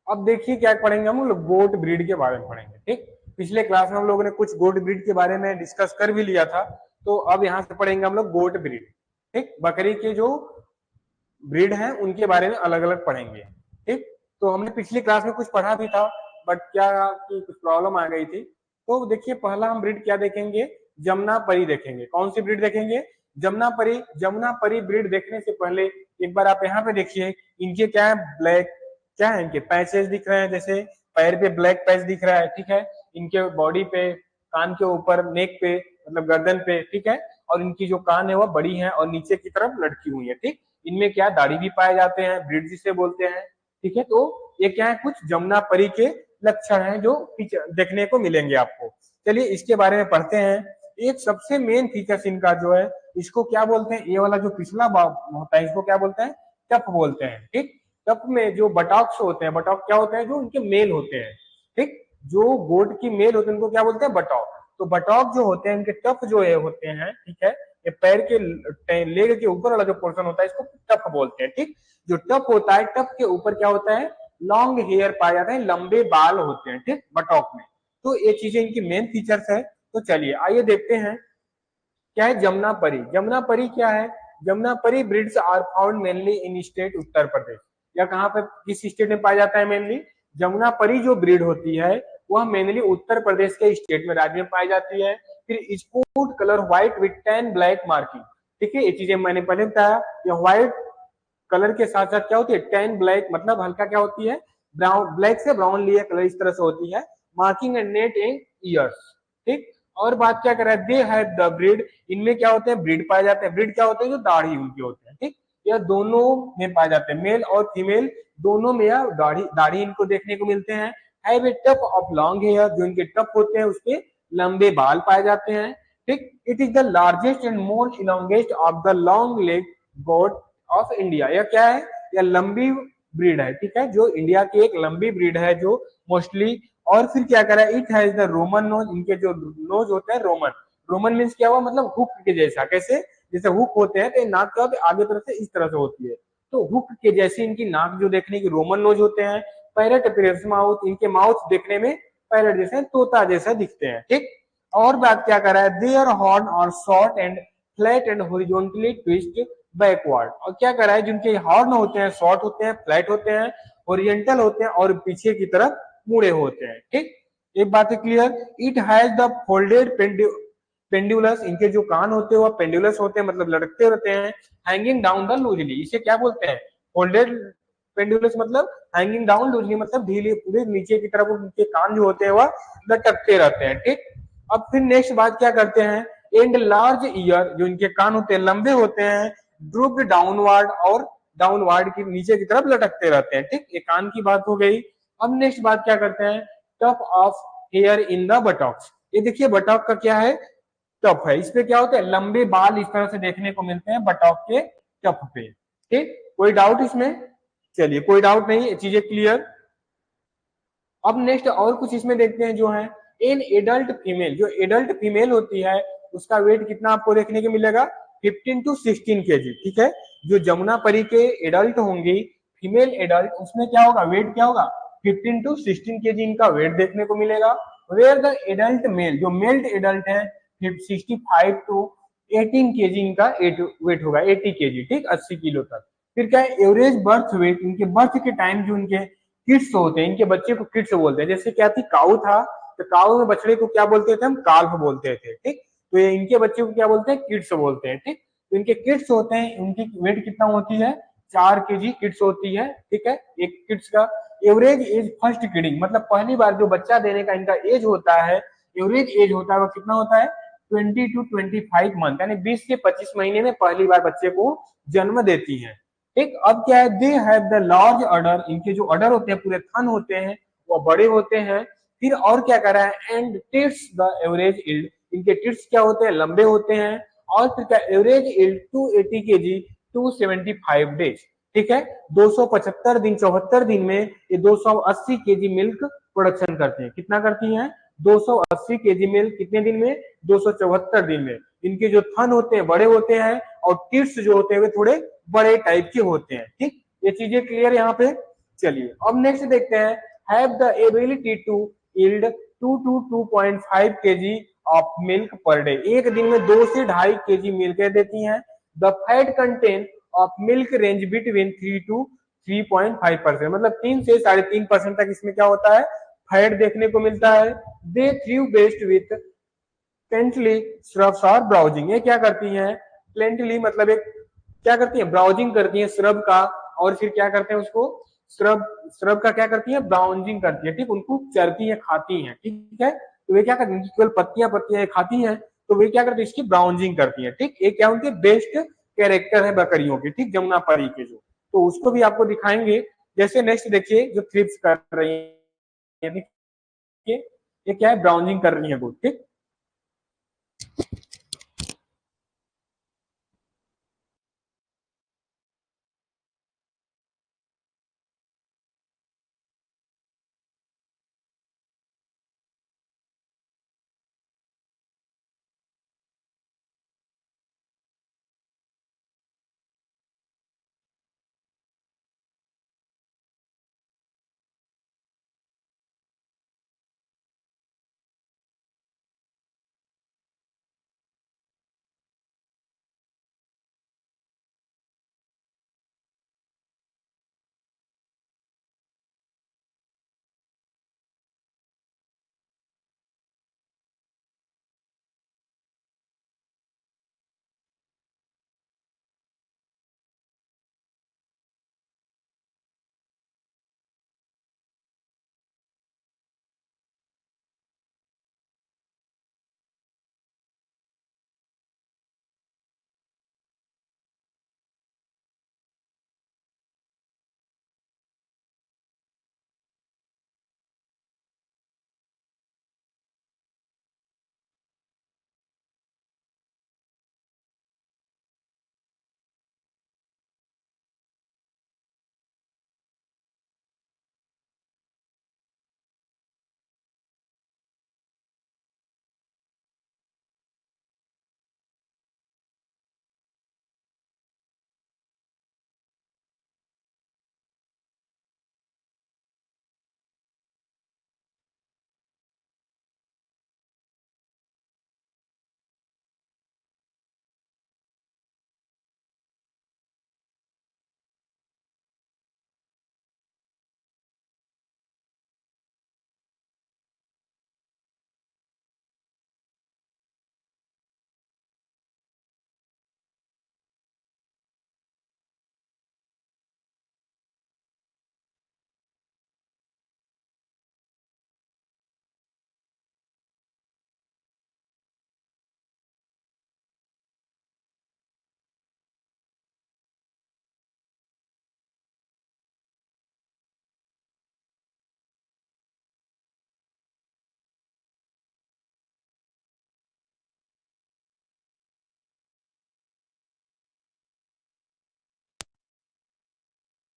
अब देखिए क्या पढ़ेंगे हम लोग, गोट ब्रीड के बारे में पढ़ेंगे। ठीक, पिछले क्लास में हम लोगों ने कुछ गोट ब्रीड के बारे में डिस्कस कर भी लिया था, तो अब यहाँ से पढ़ेंगे हम लोग गोट ब्रीड। ठीक, बकरी के जो ब्रीड हैं उनके बारे में अलग अलग पढ़ेंगे। ठीक, तो हमने पिछली क्लास में कुछ पढ़ा भी था, बट क्या कि कुछ प्रॉब्लम आ गई थी। तो देखिए पहला हम ब्रीड क्या देखेंगे, जमुना परी देखेंगे। कौन सी ब्रीड देखेंगे, जमुना परी। जमुना परी ब्रीड देखने से पहले एक बार आप यहाँ पे देखिए, इनके क्या है, ब्लैक क्या है, इनके पैचेस दिख रहे हैं, जैसे पैर पे ब्लैक पैच दिख रहा है। ठीक है, इनके बॉडी पे, कान के ऊपर, नेक पे, मतलब गर्दन पे। ठीक है, और इनकी जो कान है वो बड़ी है और नीचे की तरफ लटकी हुई है। ठीक, इनमें क्या दाढ़ी भी पाए जाते हैं, ब्रीड जिसे बोलते हैं। ठीक है, तो ये क्या है, कुछ जमुना परी के लक्षण हैं जो देखने को मिलेंगे आपको। चलिए इसके बारे में पढ़ते हैं। एक सबसे मेन फीचर्स इनका जो है, इसको क्या बोलते हैं, ये वाला जो पिछला भाग होता है इसको क्या बोलते हैं, टप बोलते हैं। ठीक, टप में जो बटॉक्स होते हैं, बटॉक क्या होते हैं, जो उनके मेल होते हैं। ठीक, जो गोट की मेल होते हैं उनको क्या बोलते हैं, बटॉक। तो बटॉक जो होते हैं इनके टप जो है होते हैं। ठीक है, ये पैर के लेग के ऊपर वाला जो पोर्शन होता है इसको टप बोलते हैं। ठीक, जो टप होता है, टप के ऊपर क्या होता है, लॉन्ग हेयर पाए जाते हैं, लंबे बाल होते हैं। ठीक, बटॉक में। तो ये चीजें इनकी मेन फीचर्स है। तो चलिए आइए देखते हैं क्या है जमुना परी। जमुना परी क्या है, Jamunapari breeds are found mainly in state Uttar Pradesh. या कहाँ पे, किस स्टेट में पाया जाता है मेनली, जमुना परी जो ब्रीड होती है वह मेनली उत्तर प्रदेश के स्टेट में, राज्य में पाई जाती है। फिर sport colour white with 10 black marking. ठीक है, ये चीजें मैंने पहले बताया, ये व्हाइट कलर के साथ साथ क्या होती है, 10 ब्लैक, मतलब हल्का क्या होती है, ब्राउन, ब्लैक से ब्राउन लिया कलर इस तरह से होती है। Marking and net in years. ठीक, और बात क्या कर रहा है, दे हैव द ब्रीड, इनमें क्या होते हैं, ब्रीड पाए जाते हैं। ब्रीड क्या होते हैं, जो दाढ़ी उनके होते हैं। ठीक, यह दोनों में पाए जाते हैं, मेल और फीमेल दोनों में यह दाढ़ी दाढ़ी इनको देखने को मिलते हैं। Have a tuft of long hair, जो इनके टप होते हैं उसके लंबे बाल पाए जाते हैं। ठीक, it is the largest and most elongest of the long leg goat of India. यह क्या है, यह लंबी ब्रीड है। ठीक है, जो इंडिया की एक लंबी ब्रीड है जो मोस्टली। और फिर क्या करा, it has the Roman nose, इनके जो नोज होते हैं रोमन। रोमन मीन्स क्या हुआ, मतलब हुक के जैसा। कैसे, जैसे हुक होते हैं तो नाक क्या होती है, आगे तरफ से इस तरह से होती है, तो हुक के जैसी इनकी नाक जो देखने की, रोमन नोज होते हैं। पैरेट अपीयरेंस माउथ, इनके माउथ देखने में पैरेट जैसे, तोता जैसा दिखते हैं। ठीक, और बात क्या कर रहा है, देयर हॉर्न और short and flat and horizontally twist backward. और क्या कर रहा है, जिनके हॉर्न होते हैं शॉर्ट होते हैं, फ्लैट होते हैं, ओरिएंटल होते हैं और पीछे की तरफ मुड़े होते हैं। ठीक, एक बात है clear. It has the folded pendulous, इनके जो कान होते हैं वो पेंडुलस होते हैं, मतलब लटकते रहते हैं। हैंगिंग डाउन द लूजली, इसे क्या बोलते हैं, फोल्डेड पेंडुलस, मतलब हैंगिंग डाउन लूजली, मतलब ढीले, पूरे नीचे की तरफ उनके कान जो होते हैं वह लटकते रहते हैं। ठीक, अब फिर नेक्स्ट बात क्या करते हैं, एंड लार्ज ईयर, जो इनके कान होते हैं लंबे होते हैं, ड्रूप डाउनवर्ड, और डाउनवर्ड की नीचे की तरफ लटकते रहते हैं। ठीक, ये कान की बात हो गई। अब नेक्स्ट बात क्या करते हैं, tough of here in the Botox. ये देखिए बटॉक का क्या है, टफ है, इसपे क्या होता है, लंबे बाल इस तरह से देखने को मिलते हैं बटॉक के टफ पे। ठीक, कोई डाउट इसमें, चलिए कोई डाउट नहीं, ये चीजें क्लियर। अब नेक्स्ट और कुछ इसमें देखते हैं जो है, इन एडल्ट फीमेल, जो एडल्ट फीमेल होती है उसका वेट कितना आपको देखने को मिलेगा, 15 to 16 केजी। ठीक है, जो जमुना परी के एडल्ट होंगी, फीमेल एडल्ट, उसमें क्या होगा, वेट क्या होगा, 15 to 16 केजी इनका वेट देखने को मिलेगा। वेयर द एडल्ट मेल, जो मेल एडल्ट है 65 to 18 केजी इनका वेट होगा, 80 केजी, ठीक, 80 किलो तक। फिर क्या है, एवरेज बर्थ वेट, इनके बर्थ के टाइम जो इनके किड्स होते हैं, इनके बच्चे को किड्स बोलते हैं। जैसे क्या थी, काऊ था, तो काऊ में बछड़े को क्या बोलते थे हम, काल्फ बोलते थे, ठीक। तो ये इनके बच्चे को क्या बोलते हैं, किड्स बोलते हैं, ठीक। तो इनके किड्स होते हैं, उनकी वेट कितना होती है, 4 केजी किड्स होती है, ठीक है। एक किड्स का एवरेज एज फर्स्ट किडिंग, मतलब पहली बार जो बच्चा देने का इनका एज होता है, एवरेज एज होता है वो कितना होता है, 20 to 25 मंथ, यानी 20 से 25 महीने में पहली बार बच्चे को जन्म देती है, ठीक। अब क्या है, दे हैव द लार्ज अडर, इनके जो अडर होते हैं, पूरे थन होते हैं, वो बड़े होते हैं। फिर और क्या कर रहा है, and tits the average yield, इनके टिट्स क्या होते हैं, लंबे होते हैं। और फिर क्या, एवरेज इल्ड 280 केजी 275 डेज, ठीक है। 275 दिन, 74 दिन में ये 280 केजी मिल्क प्रोडक्शन करते हैं। कितना करती हैं, 280 केजी मिल्क, कितने दिन में, 274 दिन में। इनके जो थन होते हैं बड़े होते हैं, और टिट्स जो होते हैं वे थोड़े बड़े टाइप के होते हैं, ठीक। ये चीजें क्लियर यहाँ पे। चलिए अब नेक्स्ट देखते हैं, have the ability to yield 2 to 2.5 KG of milk per day, एक दिन में 2 से 2.5 केजी मिल्क देती हैं। The fat content of milk range between 3 to 3.5%, मतलब 3 से 3.5% तक इसमें क्या होता है, फैट देखने को मिलता है। दे थ्रीव बेस्ट विथ प्लेंटली श्रब्स और ब्राउजिंग, ये क्या करती हैं, प्लेंटली मतलब एक क्या करती है, ब्राउजिंग करती है श्रब का, और फिर क्या करते हैं उसको, श्रब श्रब का क्या करती है, ब्राउजिंग करती है, ठीक। उनको चरती है, खाती है, ठीक है। तो वे क्या करती है, केवल पत्तियां पत्तियां खाती हैं, तो वे क्या करती है, इसकी ब्राउजिंग करती है, ठीक। ये क्या उनके बेस्ट कैरेक्टर है बकरियों के, ठीक, जमुना परी के जो, तो उसको भी आपको दिखाएंगे। जैसे नेक्स्ट देखिए, जो थ्रिप्स कर रही है, देखिए ये क्या है, ब्राउजिंग कर रही है वो, ठीक।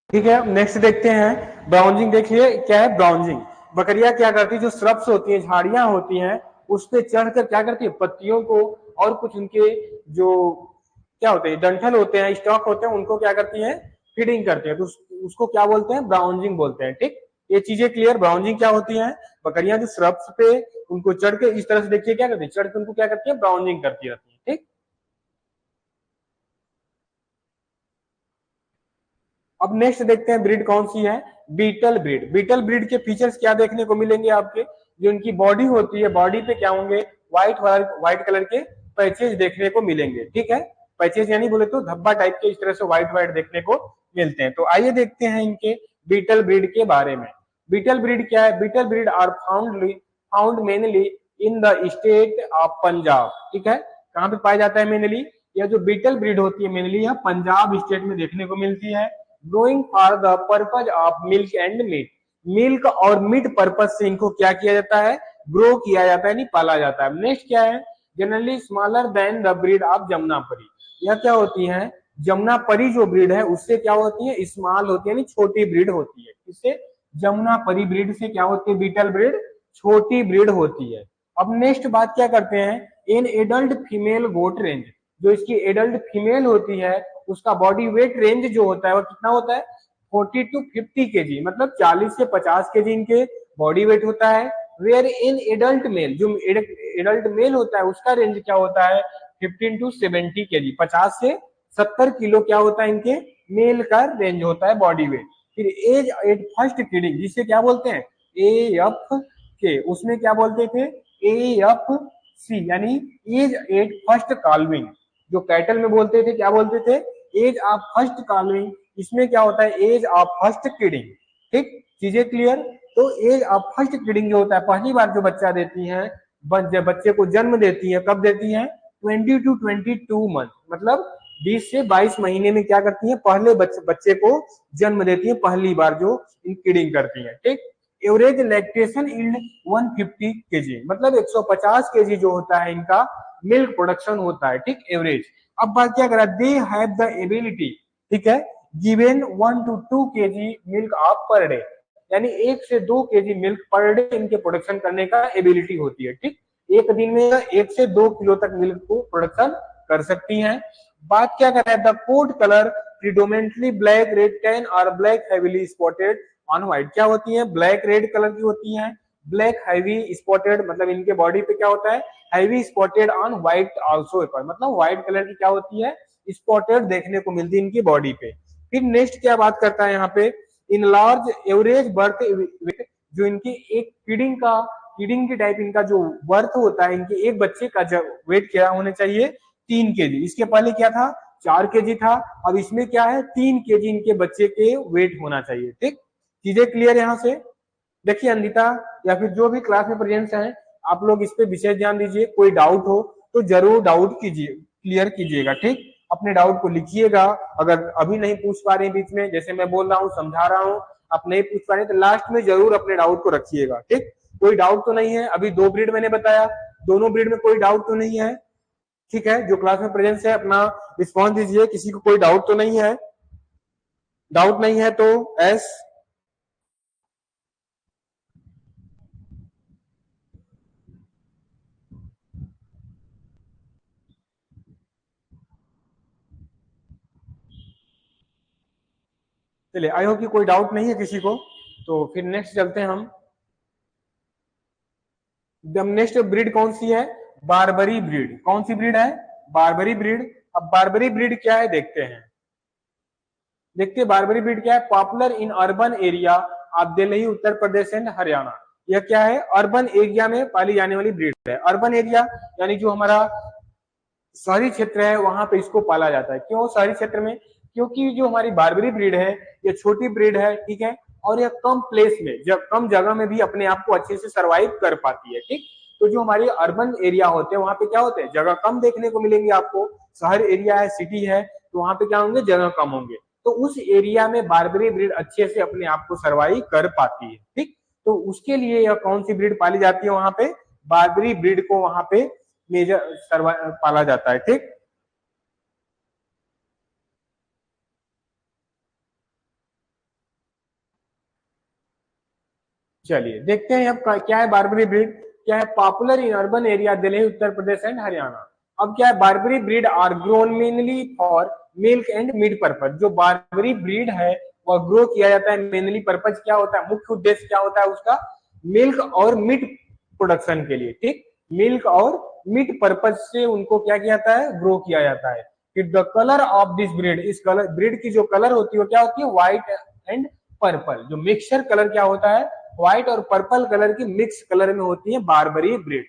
ठीक है, नेक्स्ट देखते हैं ब्राउजिंग। देखिए क्या है ब्राउजिंग, बकरियां क्या करती है, जो श्रब्स होती हैं, झाड़ियां होती हैं, उस पे चढ़कर क्या करती है, पत्तियों को और कुछ उनके जो क्या होते हैं, डंठल होते हैं, स्टॉक होते हैं, उनको क्या करती हैं, फीडिंग करते हैं। तो उसको क्या बोलते हैं, ब्राउजिंग बोलते हैं। ठीक, ये चीजें क्लियर। ब्राउजिंग क्या होती है, बकरियां जो श्रब्स पे उनको चढ़ के इस तरह से देखिए क्या करती है, चढ़ के उनको क्या करती है, ब्राउजिंग करती रहती है। ठीक, अब नेक्स्ट देखते हैं ब्रीड कौन सी है, बीटल ब्रीड। बीटल ब्रीड के फीचर्स क्या देखने को मिलेंगे आपके, जो उनकी बॉडी होती है, बॉडी पे क्या होंगे, व्हाइट कलर के पैचेज देखने को मिलेंगे। ठीक है, पैचेज यानी बोले तो धब्बा टाइप के इस तरह से व्हाइट व्हाइट देखने को मिलते हैं। तो आइए देखते हैं इनके बीटल ब्रीड के बारे में। बीटल ब्रीड क्या है, Beetal breed are found mainly in the state of Punjab. ठीक है, कहाँ पे पाया जाता है मेनली, यह जो बीटल ब्रीड होती है मेनली यह पंजाब स्टेट में देखने को मिलती है। Growing for the purpose of milk and meat, milk और मीट पर्पज से इनको क्या किया जाता है, ग्रो किया जाता है, यानी पाला जाता है। नेक्स्ट क्या है, generally smaller than the breed of Jamunapari. यह क्या होती है, जमुनापरी जो ब्रीड है उससे क्या होती है, स्मॉल होती है, यानी छोटी ब्रीड होती है। इससे जमुनापरी ब्रीड से क्या होती है, बीटल ब्रीड छोटी ब्रीड होती है। अब नेक्स्ट बात क्या करते हैं, in adult female goat range, जो इसकी एडल्ट फीमेल होती है उसका बॉडी वेट रेंज जो होता है वो कितना होता है, 40 to 50 केजी, मतलब 40 से 50 केजी इनके बॉडी वेट होता है। वेयर इन एडल्ट मेल, जो एडल्ट मेल होता है उसका रेंज क्या होता है, 15 to 70 केजी, 50 से 70 किलो क्या होता है इनके मेल का रेंज होता है बॉडी वेट। फिर एज एट फर्स्ट किडिंग, जिसे क्या बोलते हैं, एएफ के, उसमें क्या बोलते थे, एएफ सी, यानी एज एट फर्स्ट कॉल्विंग। जो कैटल में बोलते थे क्या बोलते थे, एज ऑफ फर्स्ट कॉल्विंग, इसमें क्या होता है, एज ऑफ फर्स्ट किडिंग। ठीक, चीजें क्लियर। तो एज ऑफ फर्स्ट किडिंग जो होता है, पहली बार जो बच्चा देती है, जब बच्चे को जन्म देती है, कब देती है, 20 to 22 मंथ, मतलब 20 से 22 महीने में क्या करती है, पहले बच्चे को जन्म देती है, पहली बार जो किडिंग करती है। ठीक, एवरेज लैक्टेशन इल्ड 150 केजी, मतलब 150 केजी जो होता है इनका मिल्क प्रोडक्शन होता है। ठीक, एवरेज। अब बात क्या करा, दे हैव द एबिलिटी, ठीक है, given 1 to 2 KG milk of per day, यानी 1 से 2 केजी मिल्क पर डे इनके प्रोडक्शन करने का एबिलिटी होती है। ठीक, एक दिन में 1 से 2 किलो तक मिल्क को प्रोडक्शन कर सकती हैं। बात क्या कर रहा है, the coat colour predominantly black, red, tan और black heavily spotted on white. क्या होती है, ब्लैक रेड कलर की होती है, ब्लैक हैवी स्पॉटेड, मतलब इनके बॉडी पे क्या होता है, heavy spotted on white also, मतलब व्हाइट कलर की क्या होती है, स्पॉटेड देखने को मिलती है इनकी बॉडी पे। फिर नेक्स्ट क्या बात करता है यहाँ पे, in large average birth wait, जो इनकी एक फीडिंग की टाइप इनका जो बर्थ होता है, इनके एक बच्चे का वेट क्या होना चाहिए, 3 केजी। इसके पहले क्या था, 4 केजी था, अब इसमें क्या है, 3 केजी इनके बच्चे के वेट होना चाहिए। ठीक, चीजें क्लियर यहाँ से। देखिए अनिता या फिर जो भी क्लास में प्रेजेंट्स हैं, आप लोग इस पे विशेष ध्यान दीजिए, कोई डाउट हो तो जरूर डाउट कीजिए, क्लियर कीजिएगा। ठीक, अपने डाउट को लिखिएगा। अगर अभी नहीं पूछ पा रहे बीच में, जैसे मैं बोल रहा हूँ समझा रहा हूँ, आप नहीं पूछ पा रहे तो लास्ट में जरूर अपने डाउट को रखिएगा। ठीक, कोई डाउट तो नहीं है, अभी 2 ब्रीड मैंने बताया, दोनों ब्रीड में कोई डाउट तो नहीं है। ठीक है, जो क्लास में प्रेजेंस है अपना रिस्पॉन्स दीजिए, किसी को कोई डाउट तो नहीं है, डाउट नहीं है तो एस। चलिए, आई होप कि कोई डाउट नहीं है किसी को, तो फिर नेक्स्ट चलते हैं हम। नेक्स्ट ब्रीड कौन सी है, बारबरी ब्रीड। कौन सी ब्रीड है, बारबरी ब्रीड। अब बारबरी ब्रीड क्या है देखते हैं, देखते हैं बारबरी ब्रीड क्या है, popular in urban area of Delhi, Uttar Pradesh and Haryana. यह क्या है, अर्बन एरिया में पाली जाने वाली ब्रीड है। अर्बन एरिया यानी जो हमारा शहरी क्षेत्र है वहां पे इसको पाला जाता है। क्यों शहरी क्षेत्र में, क्योंकि जो हमारी बारबरी ब्रीड है ये छोटी ब्रीड है। ठीक है, और यह कम प्लेस में, कम जगह में भी अपने आप को अच्छे से सर्वाइव कर पाती है। ठीक, तो जो हमारे अर्बन एरिया होते हैं वहां पे क्या होते हैं, जगह कम देखने को मिलेंगे आपको। शहर एरिया है, सिटी है, तो वहां पे क्या होंगे, जगह कम होंगे। तो उस एरिया में बारबरी ब्रीड अच्छे से अपने आप को सर्वाइव कर पाती है। ठीक, तो उसके लिए यह कौन सी ब्रीड पाली जाती है वहां पे, बारबरी ब्रीड को वहां पे मेजर पाला जाता है। ठीक, चलिए देखते हैं अब क्या है बारबरी ब्रीड, क्या है, popular in urban area Delhi, Uttar Pradesh and Haryana. अब क्या है, Barbari breed are grown mainly for milk and meat purpose. जो बार्बरी ब्रीड है वह ग्रो किया जाता है मेनली, पर्पज क्या होता है, मुख्य उद्देश्य क्या होता है उसका, मिल्क और मीट प्रोडक्शन के लिए, ठीक, मिल्क और मीट पर्पज से उनको क्या किया जाता है, ग्रो किया जाता है। फिर the colour of this breed, इस कलर ब्रीड की जो कलर होती है वो क्या होती है, व्हाइट एंड पर्पल। जो मिक्सचर कलर क्या होता है, व्हाइट और पर्पल कलर की मिक्स कलर में होती है बार्बरी ब्रीड,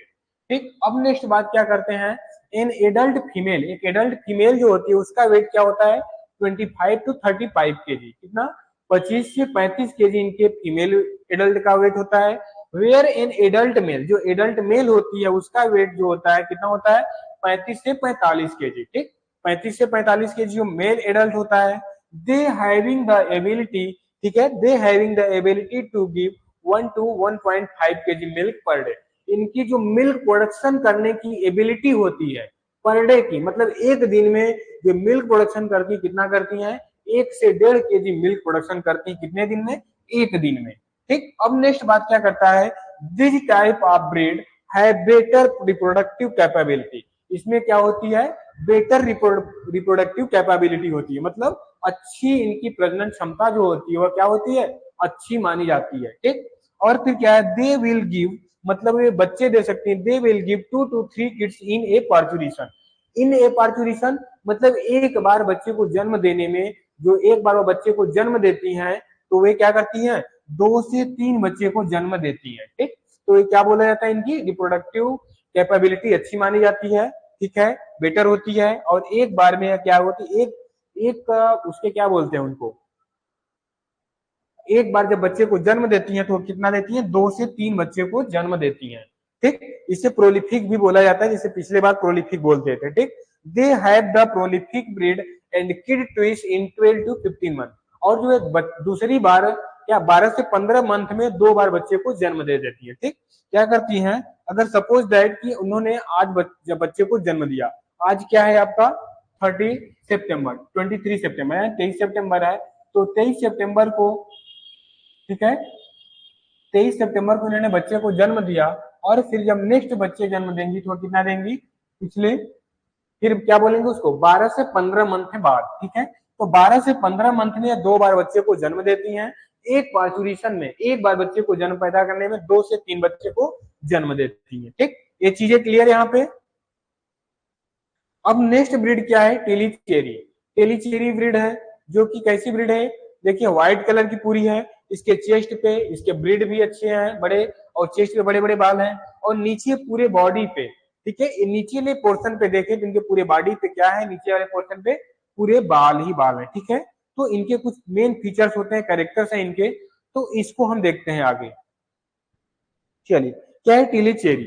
ठीक। अब नेक्स्ट बात क्या करते हैं, इन एडल्ट फीमेल, एक एडल्ट फीमेल जो होती है उसका वेट क्या होता है, 25 to 35 केजी, कितना, 25 से 35 केजी इनके फीमेल एडल्ट का वेट होता है। वेयर इन एडल्ट मेल, जो एडल्ट मेल होती है उसका वेट जो होता है कितना होता है, 35 से 45 केजी, ठीक, 35 से 45 केजी जो मेल एडल्ट होता है। दे हैविंग द एबिलिटी, ठीक है, they having the ability to give 1 to 1.5 KG milk per day. इनकी जो मिल्क प्रोडक्शन करने की एबिलिटी होती है पर डे की, मतलब एक दिन में जो मिल्क प्रोडक्शन करती, कितना करती हैं, 1 से 1.5 केजी मिल्क प्रोडक्शन करती, कितने दिन में, एक दिन में, ठीक। अब नेक्स्ट बात क्या करता है, दिस टाइप ऑफ ब्रीड है बेटर रिप्रोडक्टिव कैपेबिलिटी। इसमें क्या होती है, बेटर रिप्रोडक्टिव कैपेबिलिटी होती है, मतलब अच्छी इनकी प्रजनन क्षमता जो होती है वह क्या होती है, अच्छी मानी जाती है, ठीक। और फिर क्या है, दे विल गिव, मतलब ये बच्चे दे सकते हैं, they will give 2 to 3 kids in A parturition. In A parturition मतलब एक बार बच्चे को जन्म देने में, जो एक बार वो बच्चे को जन्म देती हैं तो वे क्या करती हैं, 2 से 3 बच्चे को जन्म देती हैं, ठीक। तो ये क्या बोला जाता है, इनकी रिप्रोडक्टिव कैपेबिलिटी अच्छी मानी जाती है, ठीक है, बेटर होती है। और एक बार में क्या होती है, एक उसके क्या बोलते हैं उनको, एक बार जब बच्चे को जन्म देती हैं तो कितना देती हैं, 2 से 3 बच्चे को जन्म देती हैं, ठीक। इसे प्रोलिफिक भी बोला जाता है, जिसे पिछले बार प्रोलिफिक बोलते थे, ठीक। They have the prolific breed and kid twist in 12 to 15 month. और जो एक दूसरी बार क्या 12 से 15 मंथ में 2 बार बच्चे को जन्म दे देती है, ठीक। क्या करती हैं, अगर सपोज दैट कि उन्होंने आज जब बच्चे को जन्म दिया, आज क्या है आपका 30 सितंबर, 23 सितंबर है, 23 सितंबर है, तो 23 सितंबर को, ठीक है, 23 सितंबर को इन्होंने बच्चे को जन्म दिया। और फिर जब नेक्स्ट बच्चे जन्म देंगी तो कितना देंगी, पिछले, फिर क्या बोलेंगे उसको, 12 से 15 मंथ के बाद, ठीक है। तो 12 से 15 मंथ में 2 बार बच्चे को जन्म देती हैं, एक पार्चुरेशन में एक बार बच्चे को जन्म पैदा करने में 2 से 3 बच्चे को जन्म देती है, ठीक। ये चीजें क्लियर यहाँ पे। अब नेक्स्ट ब्रीड क्या है, टेलीचेरी। टेलीचेरी ब्रीड है, जो कि कैसी ब्रीड है, देखिए व्हाइट कलर की पूरी है, इसके चेस्ट पे, इसके ब्रीड भी अच्छे हैं बड़े, और चेस्ट पे बड़े बड़े बाल हैं, और नीचे पूरे बॉडी पे, ठीक है, नीचे पोर्शन पे देखें तो इनके पूरे बॉडी पे क्या है, नीचे वाले पोर्शन पे पूरे बाल ही बाल है, ठीक है। तो इनके कुछ मेन फीचर्स होते हैं, कैरेक्टर्स हैं इनके, तो इसको हम देखते हैं आगे। चलिए, क्या है टेलीचेरी,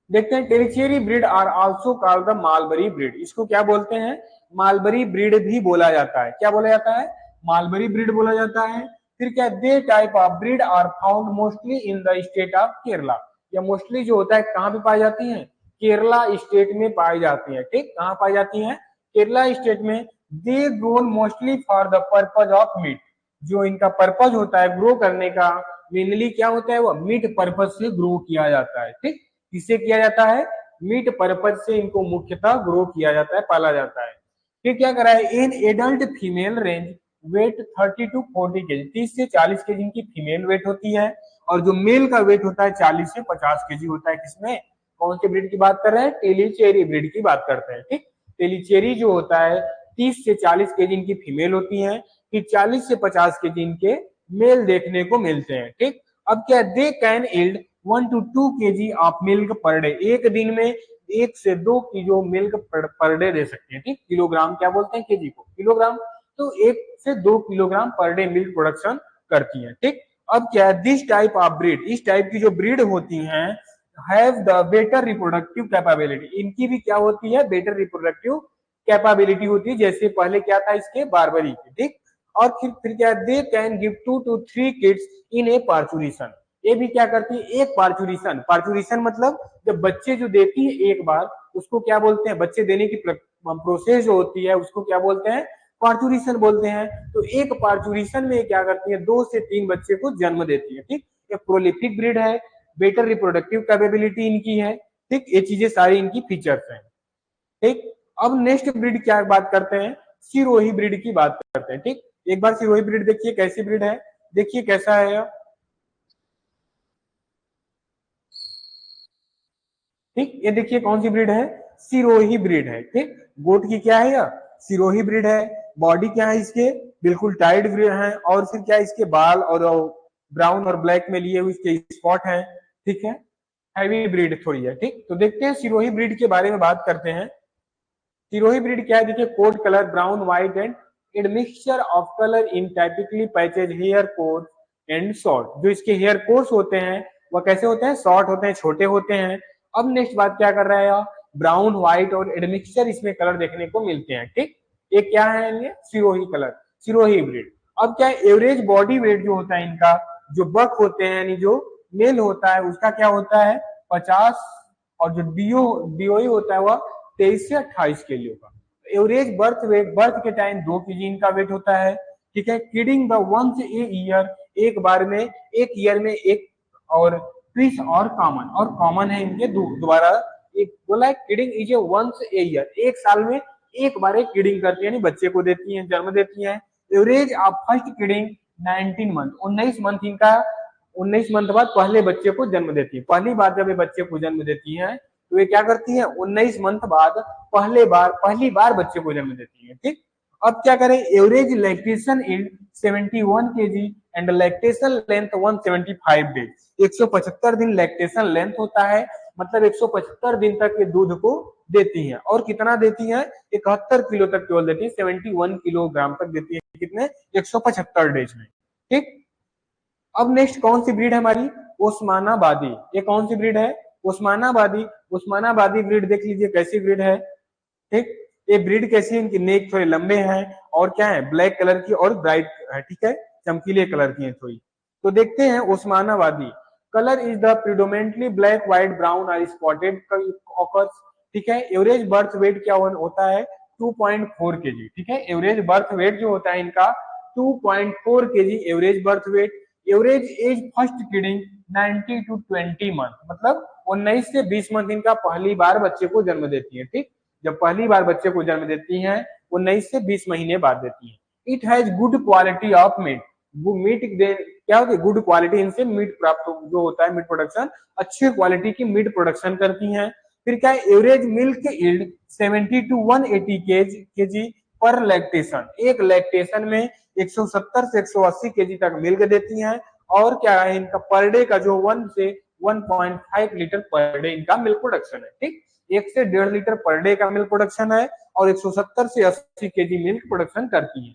देखते हैं। Tellicherry breed are also called the Malabari breed. इसको क्या बोलते हैं, मालबरी ब्रीड भी बोला जाता है। क्या बोला जाता है, मालबरी ब्रीड बोला जाता है। फिर क्या, they type of breed are found mostly in the state of Kerala. या मोस्टली जो होता है कहाँ पे पाई जाती है, केरला स्टेट में पाई जाती है, ठीक, कहाँ पाई जाती है, केरला स्टेट में। They grown mostly for the purpose of meat. जो इनका पर्पज होता है ग्रो करने का, मेनली क्या होता है, वो मीट पर्पज से ग्रो किया जाता है, ठीक। किससे किया जाता है, मीट पर्पज से इनको मुख्यतः ग्रो किया जाता है, पाला जाता है। फिर क्या करा है, in adult female range weight 30 to 40 KG, 30 से 40 केजी इनकी फीमेल वेट होती है। और जो मेल का वेट होता है 40 से 50 केजी होता है। किसमें, कौन से ब्रीड की बात कर रहे हैं, टेलीचेरी ब्रीड की बात करते हैं, ठीक। टेलीचेरी जो होता है 30 से 40 केजी इनकी फीमेल होती है, फिर 40 से 50 केजी इनके मेल देखने को मिलते हैं, ठीक। अब क्या, they can yield 1 to 2 KG of milk per day. एक दिन में 1 से 2 kilo milk per day they सकते हैं, ठीक। किलोग्राम क्या बोलते हैं, केजी को किलोग्राम, तो 1 से 2 kilogram per day milk production करती है, ठीक। अब क्या है, दिस टाइप ऑफ ब्रीड, इस टाइप की जो ब्रीड होती हैं, have the better reproductive capability. इनकी भी क्या होती है, बेटर रिप्रोडक्टिव कैपेबिलिटी होती है, जैसे पहले क्या था इसके बार्बरी की, ठीक। और फिर क्या, they can give 2 to 3 kids in A parturition. ये भी क्या करती है, एक पार्चुरेशन, पार्चुरेशन मतलब जब बच्चे जो देती है एक बार, उसको क्या बोलते हैं, बच्चे देने की प्रोसेस जो होती है उसको क्या बोलते हैं, पार्चुरेशन बोलते हैं। तो एक पार्चुरेशन में क्या करती है, 2 से 3 बच्चे को जन्म देती है, ठीक। ये प्रोलिफिक ब्रीड है, बेटर रिप्रोडक्टिव कैपेबिलिटी इनकी है, ठीक, ये चीजें सारी इनकी फीचर्स हैं। ठीक, अब नेक्स्ट ब्रीड क्या बात करते हैं, सिरोही ब्रीड की बात करते हैं। ठीक, एक बार सिरोही ब्रीड देखिए कैसी ब्रीड है, देखिए कैसा है यह। ठीक, ये देखिए कौन सी ब्रीड है, सिरोही ब्रीड है। ठीक, गोट की क्या है यह, सिरोही ब्रीड है। बॉडी क्या है इसके, बिल्कुल टाइट ब्रीड है। और फिर क्या है, इसके बाल और ब्राउन और ब्लैक में लिए हुए इसके स्पॉट है। ठीक है, हैवी ब्रीड थोड़ी है। ठीक, तो देखते हैं सिरोही ब्रीड के बारे में बात करते हैं। सिरोही ब्रीड क्या है, देखिए coat colour brown white and mixture of colour in typically patches hair coat and short. जो इसके हेयर कोर्स होते हैं वह कैसे होते हैं, शॉर्ट होते हैं, छोटे होते हैं। अब नेक्स्ट बात क्या कर रहा है, ब्राउन व्हाइट और एडमिक्सचर इसमें कलर देखने को मिलते हैं। ठीक, ये क्या है, ये सिरोही कलर, सिरोही ब्रीड। अब क्या है, एवरेज बॉडी वेट जो होता है इनका, जो बक होते हैं यानी जो मेल होता है उसका क्या होता है 50, और जो डीओई होता है वह 23 से 28 केजी का। एवरेज बर्थ वेट, बर्थ के टाइम 2 केजी इनका वेट होता है। ठीक है, kidding the once a year, एक बार में, एक ईयर में एक, और ट्विस और कॉमन है इनके दोबारा। एक बोला है kidding is a once a year, एक साल में एक बार एक किडिंग करती है, यानी बच्चे को देती है, जन्म देती है। Average of first kidding 19 month, 19 month इनका, 19 मंथ बाद पहले बच्चे को जन्म देती है। पहली बार जब ये बच्चे को जन्म देती है तो ये क्या करती है, 19 मंथ बाद पहली बार बच्चे को जन्म देती है। ठीक, अब क्या करें, average lactation in 71 KG and lactation length 175 days. 175 दिन लैक्टेशन लेंथ होता है, मतलब 175 दिन तक ये दूध को देती है। और कितना देती है, 71 किलो तक केवल देती है, 71 किलोग्राम तक देती है। कितने, 175 डेज में। ठीक, अब नेक्स्ट कौन सी ब्रीड है हमारी, ओस्मानाबादी। ये कौन सी ब्रीड है, ओस्मानाबादी। ओस्मानाबादी ब्रीड देख लीजिए कैसी ब्रीड है। ठीक, ये ब्रीड कैसी है, इनकी नेक थोड़े लंबे हैं, और क्या है, ब्लैक कलर की और ब्राइट है। ठीक है, चमकीले कलर की है थोड़ी। तो देखते हैं Osmanabadi. Colour is the predominantly black white brown और स्पॉटेड ऑकर्स। ठीक है, एवरेज बर्थ वेट क्या होता है 2.4 केजी। ठीक है, एवरेज बर्थ वेट जो होता है इनका 2.4 KG average birth weight. Average age first kidding 90 to 20 month, मतलब 19 से 20 मंथ इनका पहली बार बच्चे को जन्म देती है। ठीक, जब पहली बार बच्चे को जन्म देती हैं 19 से 20 महीने बाद देती है। It has good quality of meat, वो मीट क्या होती है, गुड क्वालिटी, इनसे मीट प्राप्त जो होता है, मीट प्रोडक्शन, अच्छी क्वालिटी की मीट प्रोडक्शन करती हैं। फिर क्या है, average milk yield 70 to 180 KG per lactation, एक लैक्टेशन में 170 से 180 केजी तक मिल्क देती हैं। और क्या है, इनका पर डे का जो 1 से 1.5 लीटर पर डे इनका मिल्क प्रोडक्शन है। ठीक, 1 से 1.5 लीटर पर डे का मिल्क प्रोडक्शन है, और 170 से 80 केजी मिल्क प्रोडक्शन करती है।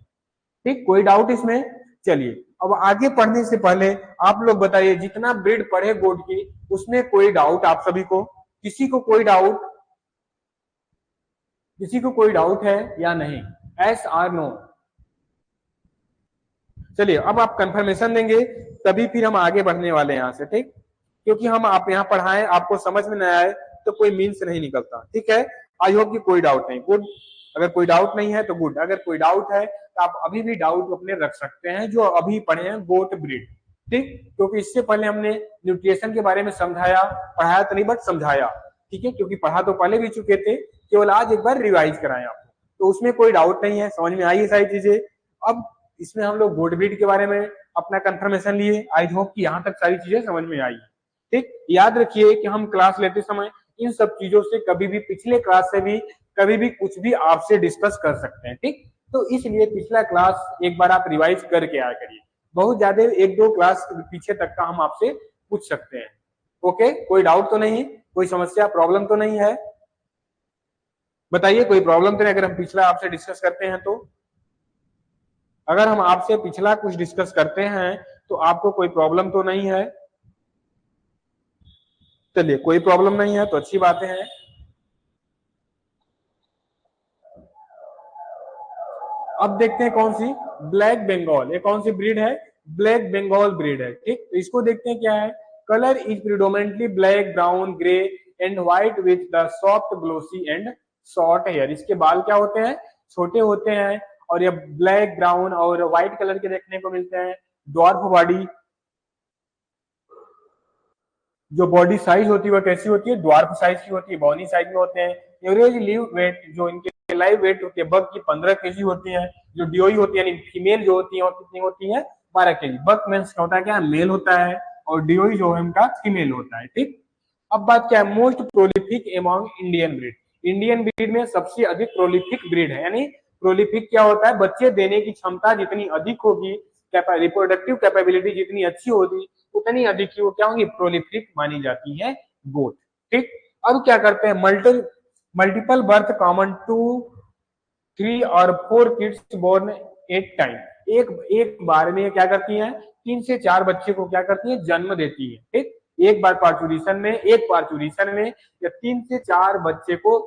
ठीक, कोई डाउट इसमें, चलिए अब आगे पढ़ने से पहले आप लोग बताइए, जितना ब्रीड पढ़े गोट की उसमें कोई डाउट आप सभी को, किसी को कोई डाउट, किसी को कोई डाउट है या नहीं, एस आर नो। चलिए अब आप कंफर्मेशन देंगे तभी फिर हम आगे बढ़ने वाले हैं यहाँ से। ठीक, क्योंकि हम आप यहाँ पढ़ाएं आपको समझ में न आए तो कोई मीन्स नहीं निकलता। ठीक है, आई होप कि कोई डाउट नहीं, गुड। अगर कोई डाउट नहीं है तो गुड, अगर कोई डाउट है तो आप अभी भी डाउट अपने रख सकते हैं जो अभी पढ़े हैं गोट ब्रीड। ठीक, क्योंकि इससे पहले हमने न्यूट्रिशन के बारे में समझाया, पढ़ाया तो नहीं बट समझाया। ठीक है, क्योंकि पढ़ा तो पहले भी चुके थे, केवल आज एक बार रिवाइज कराएं आपको, तो उसमें कोई डाउट नहीं है, समझ में आई है सारी चीजें। अब इसमें हम लोग गोट ब्रीड के बारे में अपना कंफर्मेशन लिए, आई होप कि यहाँ तक सारी चीजें समझ में आई। ठीक, याद रखिए कि हम क्लास लेते समय इन सब चीजों से कभी भी, पिछले क्लास से भी कभी भी कुछ भी आपसे डिस्कस कर सकते हैं। ठीक, तो इसलिए पिछला क्लास एक बार आप रिवाइज करके आया करिए, बहुत ज्यादा 1-2 क्लास पीछे तक का हम आपसे पूछ सकते हैं। ओके, कोई डाउट तो नहीं, कोई समस्या प्रॉब्लम तो नहीं है, बताइए कोई प्रॉब्लम तो नहीं अगर हम पिछला आपसे डिस्कस करते हैं तो। अगर हम आपसे पिछला कुछ डिस्कस करते हैं तो आपको कोई प्रॉब्लम तो नहीं है, चलिए कोई प्रॉब्लम नहीं है तो अच्छी बातें हैं। अब देखते हैं कौन सी, ब्लैक बंगाल। ये कौन सी ब्रीड है, ब्लैक बंगाल ब्रीड है। ठीक, तो इसको देखते हैं क्या है, colour is predominantly black brown grey and white with the soft glossy and short hair. इसके बाल क्या होते हैं, छोटे होते हैं, और ये ब्लैक ब्राउन और व्हाइट कलर के देखने को मिलते हैं। ड्वार्फ बॉडी, जो बॉडी साइज होती है वह कैसी होती है, ड्वार्फ साइज की होती है, बॉनी साइज में होते हैं। एवरेज लिव वेट, जो इनके लाइव वेट होती है बग की 15 केजी होती है। जो डीओई होती है यानी फीमेल जो होती है, और कितनी होती है, 12 केजी। बग मींस क्या होता है, क्या मेल होता है, और डीओई जो है उनका फीमेल होता है। ठीक, अब बात क्या है, most prolific among Indian breed. Indian breed में सबसे अधिक प्रोलिफिक ब्रीड है, यानी प्रोलिफिक क्या होता है, बच्चे देने की क्षमता जितनी अधिक होगी, रिप्रोडक्टिव कैपेबिलिटी जितनी अच्छी होगी, उतनी अधिक ही वो क्या होगी, प्रोलिफिक मानी जाती है गोट। ठीक, अब क्या करते हैं, मल्टीपल बर्थ कॉमन टू 3 और 4 किड्स बोर्न एट टाइम। एक एक बार में क्या करती हैं, 3 से 4 बच्चे को क्या करती हैं, जन्म देती है। ठीक, एक बार पार्चुरेशन में, एक पार्चुरेशन में या 3 से 4 बच्चे को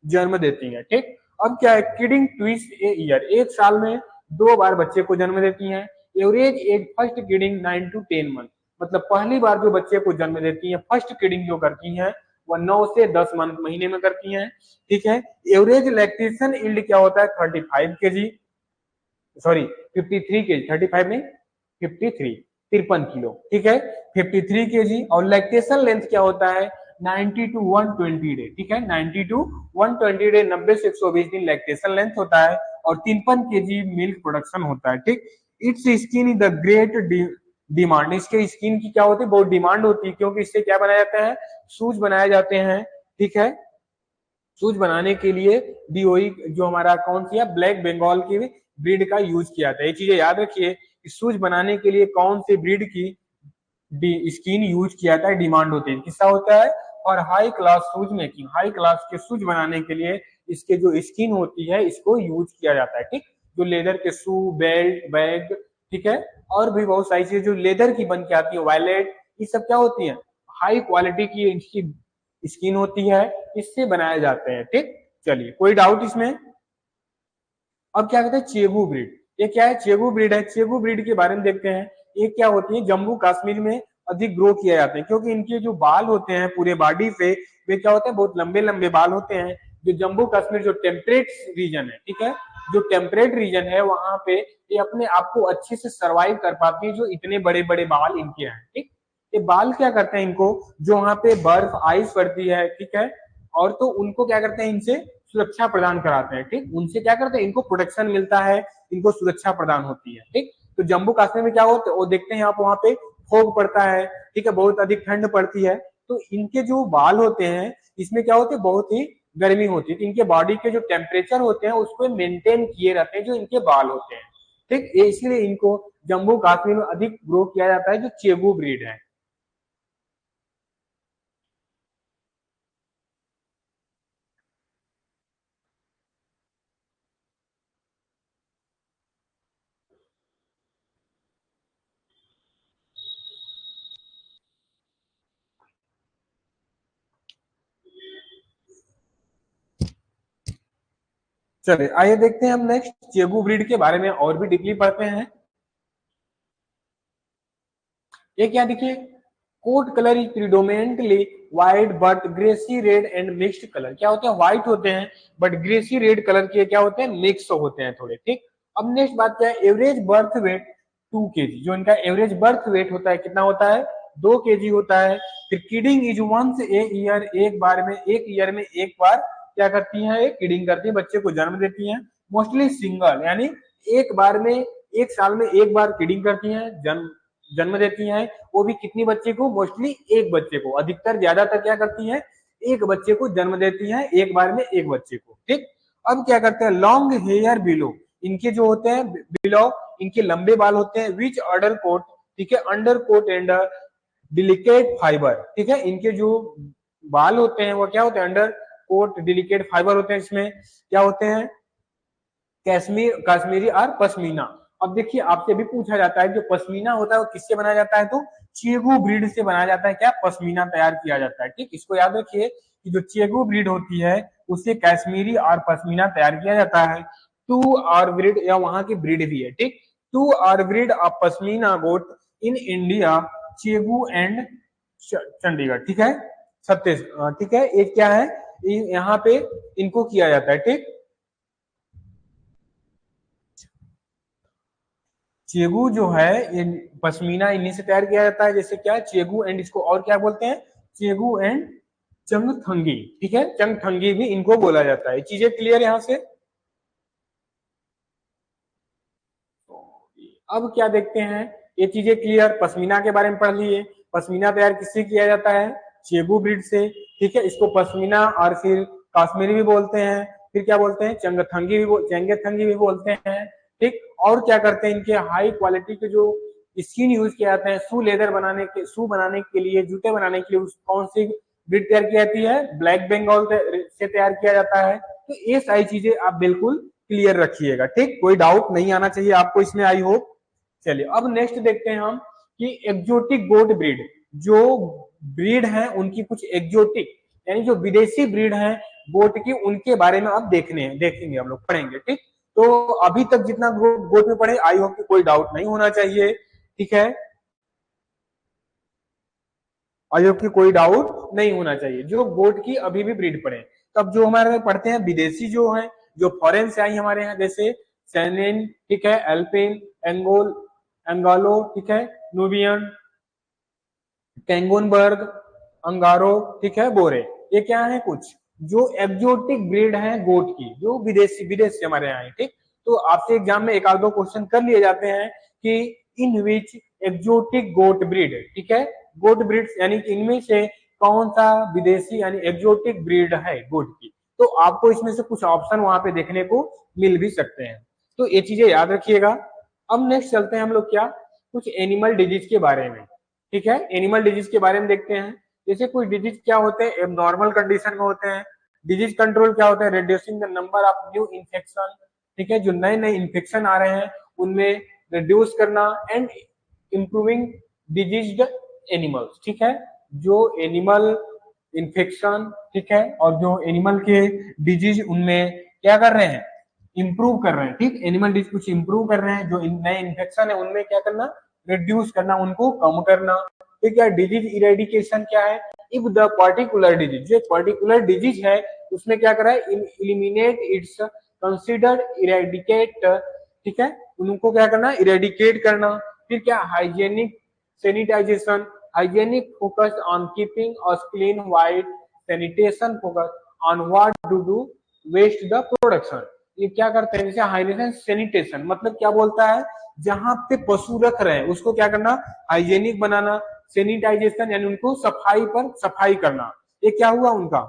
जन्म देती है। ठीक, अब क्या है, किडिंग ट्विस ए ईयर, एक साल में 2 बार बच्चे को जन्म देती हैं। Average age first kidding 9 to 10 month, मतलब पहली बार जो बच्चे को जन्म देती है, फर्स्ट किडिंग जो करती हैं वह 9 से 10 मंथ महीने में करती हैं। ठीक है, एवरेज लैक्टेशन यील्ड क्या होता है, 35 केजी, सॉरी 53 केजी, 35 नहीं 53, 53 किलो। ठीक है, 53 केजी। और लैक्टेशन लेंथ क्या होता है, 90 to 120 डे। ठीक है, 90 to 120 डे, 90 से 120 दिन लैक्टेशन लेंथ होता है, और 53 केजी मिल्क प्रोडक्शन होता है। ठीक, it's skin is the great demand, इसके स्किन की क्या होती है, बहुत डिमांड होती है, क्योंकि इससे क्या बनाया जाता है, शूज बनाए जाते हैं। ठीक है, शूज बनाने के लिए डीओई जो हमारा कौन सी है, ब्लैक बंगाल की ब्रीड का यूज किया था। ये चीजें याद रखिए कि शूज बनाने के लिए कौन सी ब्रीड की स्किन यूज किया था, डिमांड होती है, किसका होता है। और high class shoes making, high class के शूज बनाने के लिए इसके जो स्किन होती है इसको यूज किया जाता है। ठीक, जो लेदर के शू, बेल्ट, बैग, ठीक है, और भी बहुत सारी चीजें जो लेदर की बन के आती है, वॉलेट, ये सब क्या होती है, हाई क्वालिटी की इसकी स्किन होती है, इससे बनाए जाते हैं। ठीक, चलिए कोई डाउट इसमें। अब क्या कहते हैं, चेगू ब्रीड, ये क्या है, चेगू ब्रीड है। चेगू ब्रीड के बारे में देखते हैं। ये क्या होती है, जम्मू कश्मीर में अधिक ग्रो किया जाते हैं, क्योंकि इनके जो बाल होते हैं पूरे बॉडी पे, वे क्या होते हैं, बहुत लंबे लंबे बाल होते हैं। जो जम्मू कश्मीर जो टेम्परेट रीजन है, ठीक है, जो टेम्परेट रीजन है वहां पे ये अपने आप को अच्छे से सर्वाइव कर पाती है, जो इतने बड़े बड़े बाल इनके हैं। ठीक, ये बाल क्या करते हैं, इनको जो वहां पे बर्फ आइस पड़ती है, ठीक है, और तो उनको क्या करते हैं, इनसे सुरक्षा प्रदान कराते हैं। ठीक, उनसे क्या करते हैं, इनको प्रोटेक्शन मिलता है, इनको सुरक्षा प्रदान होती है। ठीक, तो जम्मू कश्मीर में क्या होता है, वो देखते हैं आप वहां पे फोग पड़ता है, ठीक है, बहुत अधिक ठंड पड़ती है, तो इनके जो बाल होते हैं इसमें क्या होते हैं, बहुत ही गर्मी होती है, तो इनके बॉडी के जो टेम्परेचर होते हैं उसको मेंटेन किए रहते हैं जो इनके बाल होते हैं। ठीक, इसलिए इनको जम्मू कश्मीर में अधिक ग्रो किया जाता है, जो चेगू ब्रीड है। चलिए आइए देखते हैं हम नेक्स्ट चेगू ब्रीड के बारे में और भी डीपली पढ़ते हैं। ये क्या देखिए, coat colour is predominantly white but greyish red and mixed colour, क्या होते हैं, व्हाइट होते हैं बट ग्रेसी रेड कलर के क्या होते हैं, मिक्स होते हैं थोड़े। ठीक, अब नेक्स्ट बात क्या है, एवरेज बर्थ वेट 2 केजी, जो इनका एवरेज बर्थ वेट होता है कितना होता है, 2 केजी होता है। फिर kidding is once a year, एक बार में, एक ईयर में एक बार क्या करती है, एक किडिंग करती है, बच्चे को जन्म देती है। मोस्टली सिंगल, यानी एक बार में, एक साल में एक बार किडिंग करती है, जन्म जन्म देती हैं, वो भी कितनी बच्चे को, मोस्टली एक बच्चे को, अधिकतर ज्यादातर क्या करती हैं, एक बच्चे को जन्म देती हैं, एक बार में एक बच्चे को। ठीक, अब क्या करते हैं, लॉन्ग हेयर बिलो, इनके जो होते हैं बिलो, इनके लंबे बाल होते हैं, विच अंडर कोट, ठीक है, under coat and delicate fibre, ठीक है, इनके जो बाल होते हैं वो क्या होते हैं, अंडर कोट डिलिकेट फाइबर होते हैं, इसमें क्या होते हैं, कश्मीरी और पश्मीना। अब देखिए आपसे भी पूछा जाता है, जो पश्मीना होता है वो किससे बनाया जाता है, तो चेगू ब्रीड से बनाया जाता है, क्या, पश्मीना तैयार किया जाता है। ठीक, इसको याद रखिए कि जो चेगू ब्रीड होती है उससे कश्मीरी और पश्मीना तैयार किया जाता है। टू और ब्रीड, या वहां की ब्रीड भी है। ठीक, टू और breed of pashmina goat in India, Chegu and Chandigarh. ठीक है, छत्तीस, ठीक है, एक क्या है, यहाँ पे इनको किया जाता है। ठीक, चेगू जो है ये पश्मीना इन्हीं से तैयार किया जाता है, जैसे क्या है चेगू एंड इसको और क्या बोलते हैं, चेगू एंड चंगथंगी। ठीक है, चंगथंगी भी इनको बोला जाता है। चीजें क्लियर यहाँ से। अब क्या देखते हैं, ये चीजें क्लियर, पश्मीना के बारे में पढ़ लिए। पश्मीना तैयार किससे किया जाता है, चेगू ब्रीड से। ठीक है, इसको पश्मीना और फिर काश्मीरी भी बोलते हैं, फिर क्या बोलते हैं चंगथंगी भी चंगेथंगी भी बोलते हैं। ठीक, और क्या करते हैं, इनके हाई क्वालिटी के जो स्किन यूज किए जाते हैं शू बनाने के लिए, जूते बनाने के लिए, कौन सी ब्रीड तैयार की जाती है, ब्लैक बंगाल से तैयार किया जाता है। तो ये सारी चीजें आप बिल्कुल क्लियर रखिएगा। ठीक, कोई डाउट नहीं आना चाहिए आपको इसमें, आई होप। चलिए अब नेक्स्ट देखते हैं हम कि एक्जोटिक गोट ब्रीड, जो ब्रीड है उनकी कुछ एक्जोटिक यानी जो विदेशी ब्रीड है गोट की, उनके बारे में अब देखेंगे हम लोग, पढ़ेंगे। ठीक, तो अभी तक जितना गोट में पढ़े आई होप कि कोई डाउट नहीं होना चाहिए। ठीक है, आई होप कि कोई डाउट नहीं होना चाहिए, जो गोट की अभी भी ब्रीड पढ़े। तब जो हमारे में पढ़ते हैं विदेशी जो है, जो फॉरेन से आई हमारे यहाँ, जैसे सैनिन, ठीक है, एल्पिन, एंगोल, एंगालो, ठीक है, नूबियन, टेंगोनबर्ग, अंगारो, ठीक है, बोरे। ये क्या है, कुछ जो एक्जोटिक ब्रीड है गोट की, जो विदेशी विदेश से हमारे यहाँ है। ठीक, तो आपसे एग्जाम में एक आध दो क्वेश्चन कर लिए जाते हैं कि इन विच एक्जोटिक गोट ब्रीड, ठीक है, गोट ब्रीड यानी कि इनमें से कौन सा विदेशी यानी एक्जोटिक ब्रीड है गोट की। तो आपको इसमें से कुछ ऑप्शन वहां पे देखने को मिल भी सकते हैं, तो ये चीजें याद रखिएगा। अब नेक्स्ट चलते हैं हम लोग क्या, कुछ एनिमल डिजीज के बारे में। ठीक है, एनिमल डिजीज के बारे में देखते हैं। जैसे कुछ डिजीज क्या होते हैं, एबनॉर्मल कंडीशन में होते हैं। डिजीज कंट्रोल क्या होता है, reducing the number of new infection. ठीक है, जो नए नए इन्फेक्शन आ रहे हैं उनमें रिड्यूस करना, एंड इंप्रूविंग डिजीज्ड एनिमल्स। ठीक है, जो एनिमल इन्फेक्शन, ठीक है, और जो एनिमल के डिजीज उनमें क्या कर रहे हैं, इंप्रूव कर रहे हैं। ठीक, एनिमल डिजीज कुछ इंप्रूव कर रहे हैं, जो नए इन्फेक्शन है उनमें क्या करना, रिड्यूस करना, उनको कम करना। ठीक है, डिजीज इरेडिकेशन क्या है, इफ द पर्टिकुलर डिजीज, जो एक पर्टिकुलर डिजीज है उसमें क्या कर रहा है, इलिमिनेट इट्स कंसिडर्ड इरेडिकेट। ठीक है, उनको क्या करना, इरेडिकेट करना। फिर क्या, hygienic sanitisation, hygienic focus on keeping us clean while, sanitation focus on what to do waste the production. ये क्या करते हैं, जैसे हाइजीन सैनिटेशन मतलब क्या बोलता है, जहां पे पशु रख रहे हैं उसको क्या करना, हाइजेनिक बनाना। सैनिटाइजेशन यानी उनको सफाई पर सफाई करना। ये क्या हुआ उनका,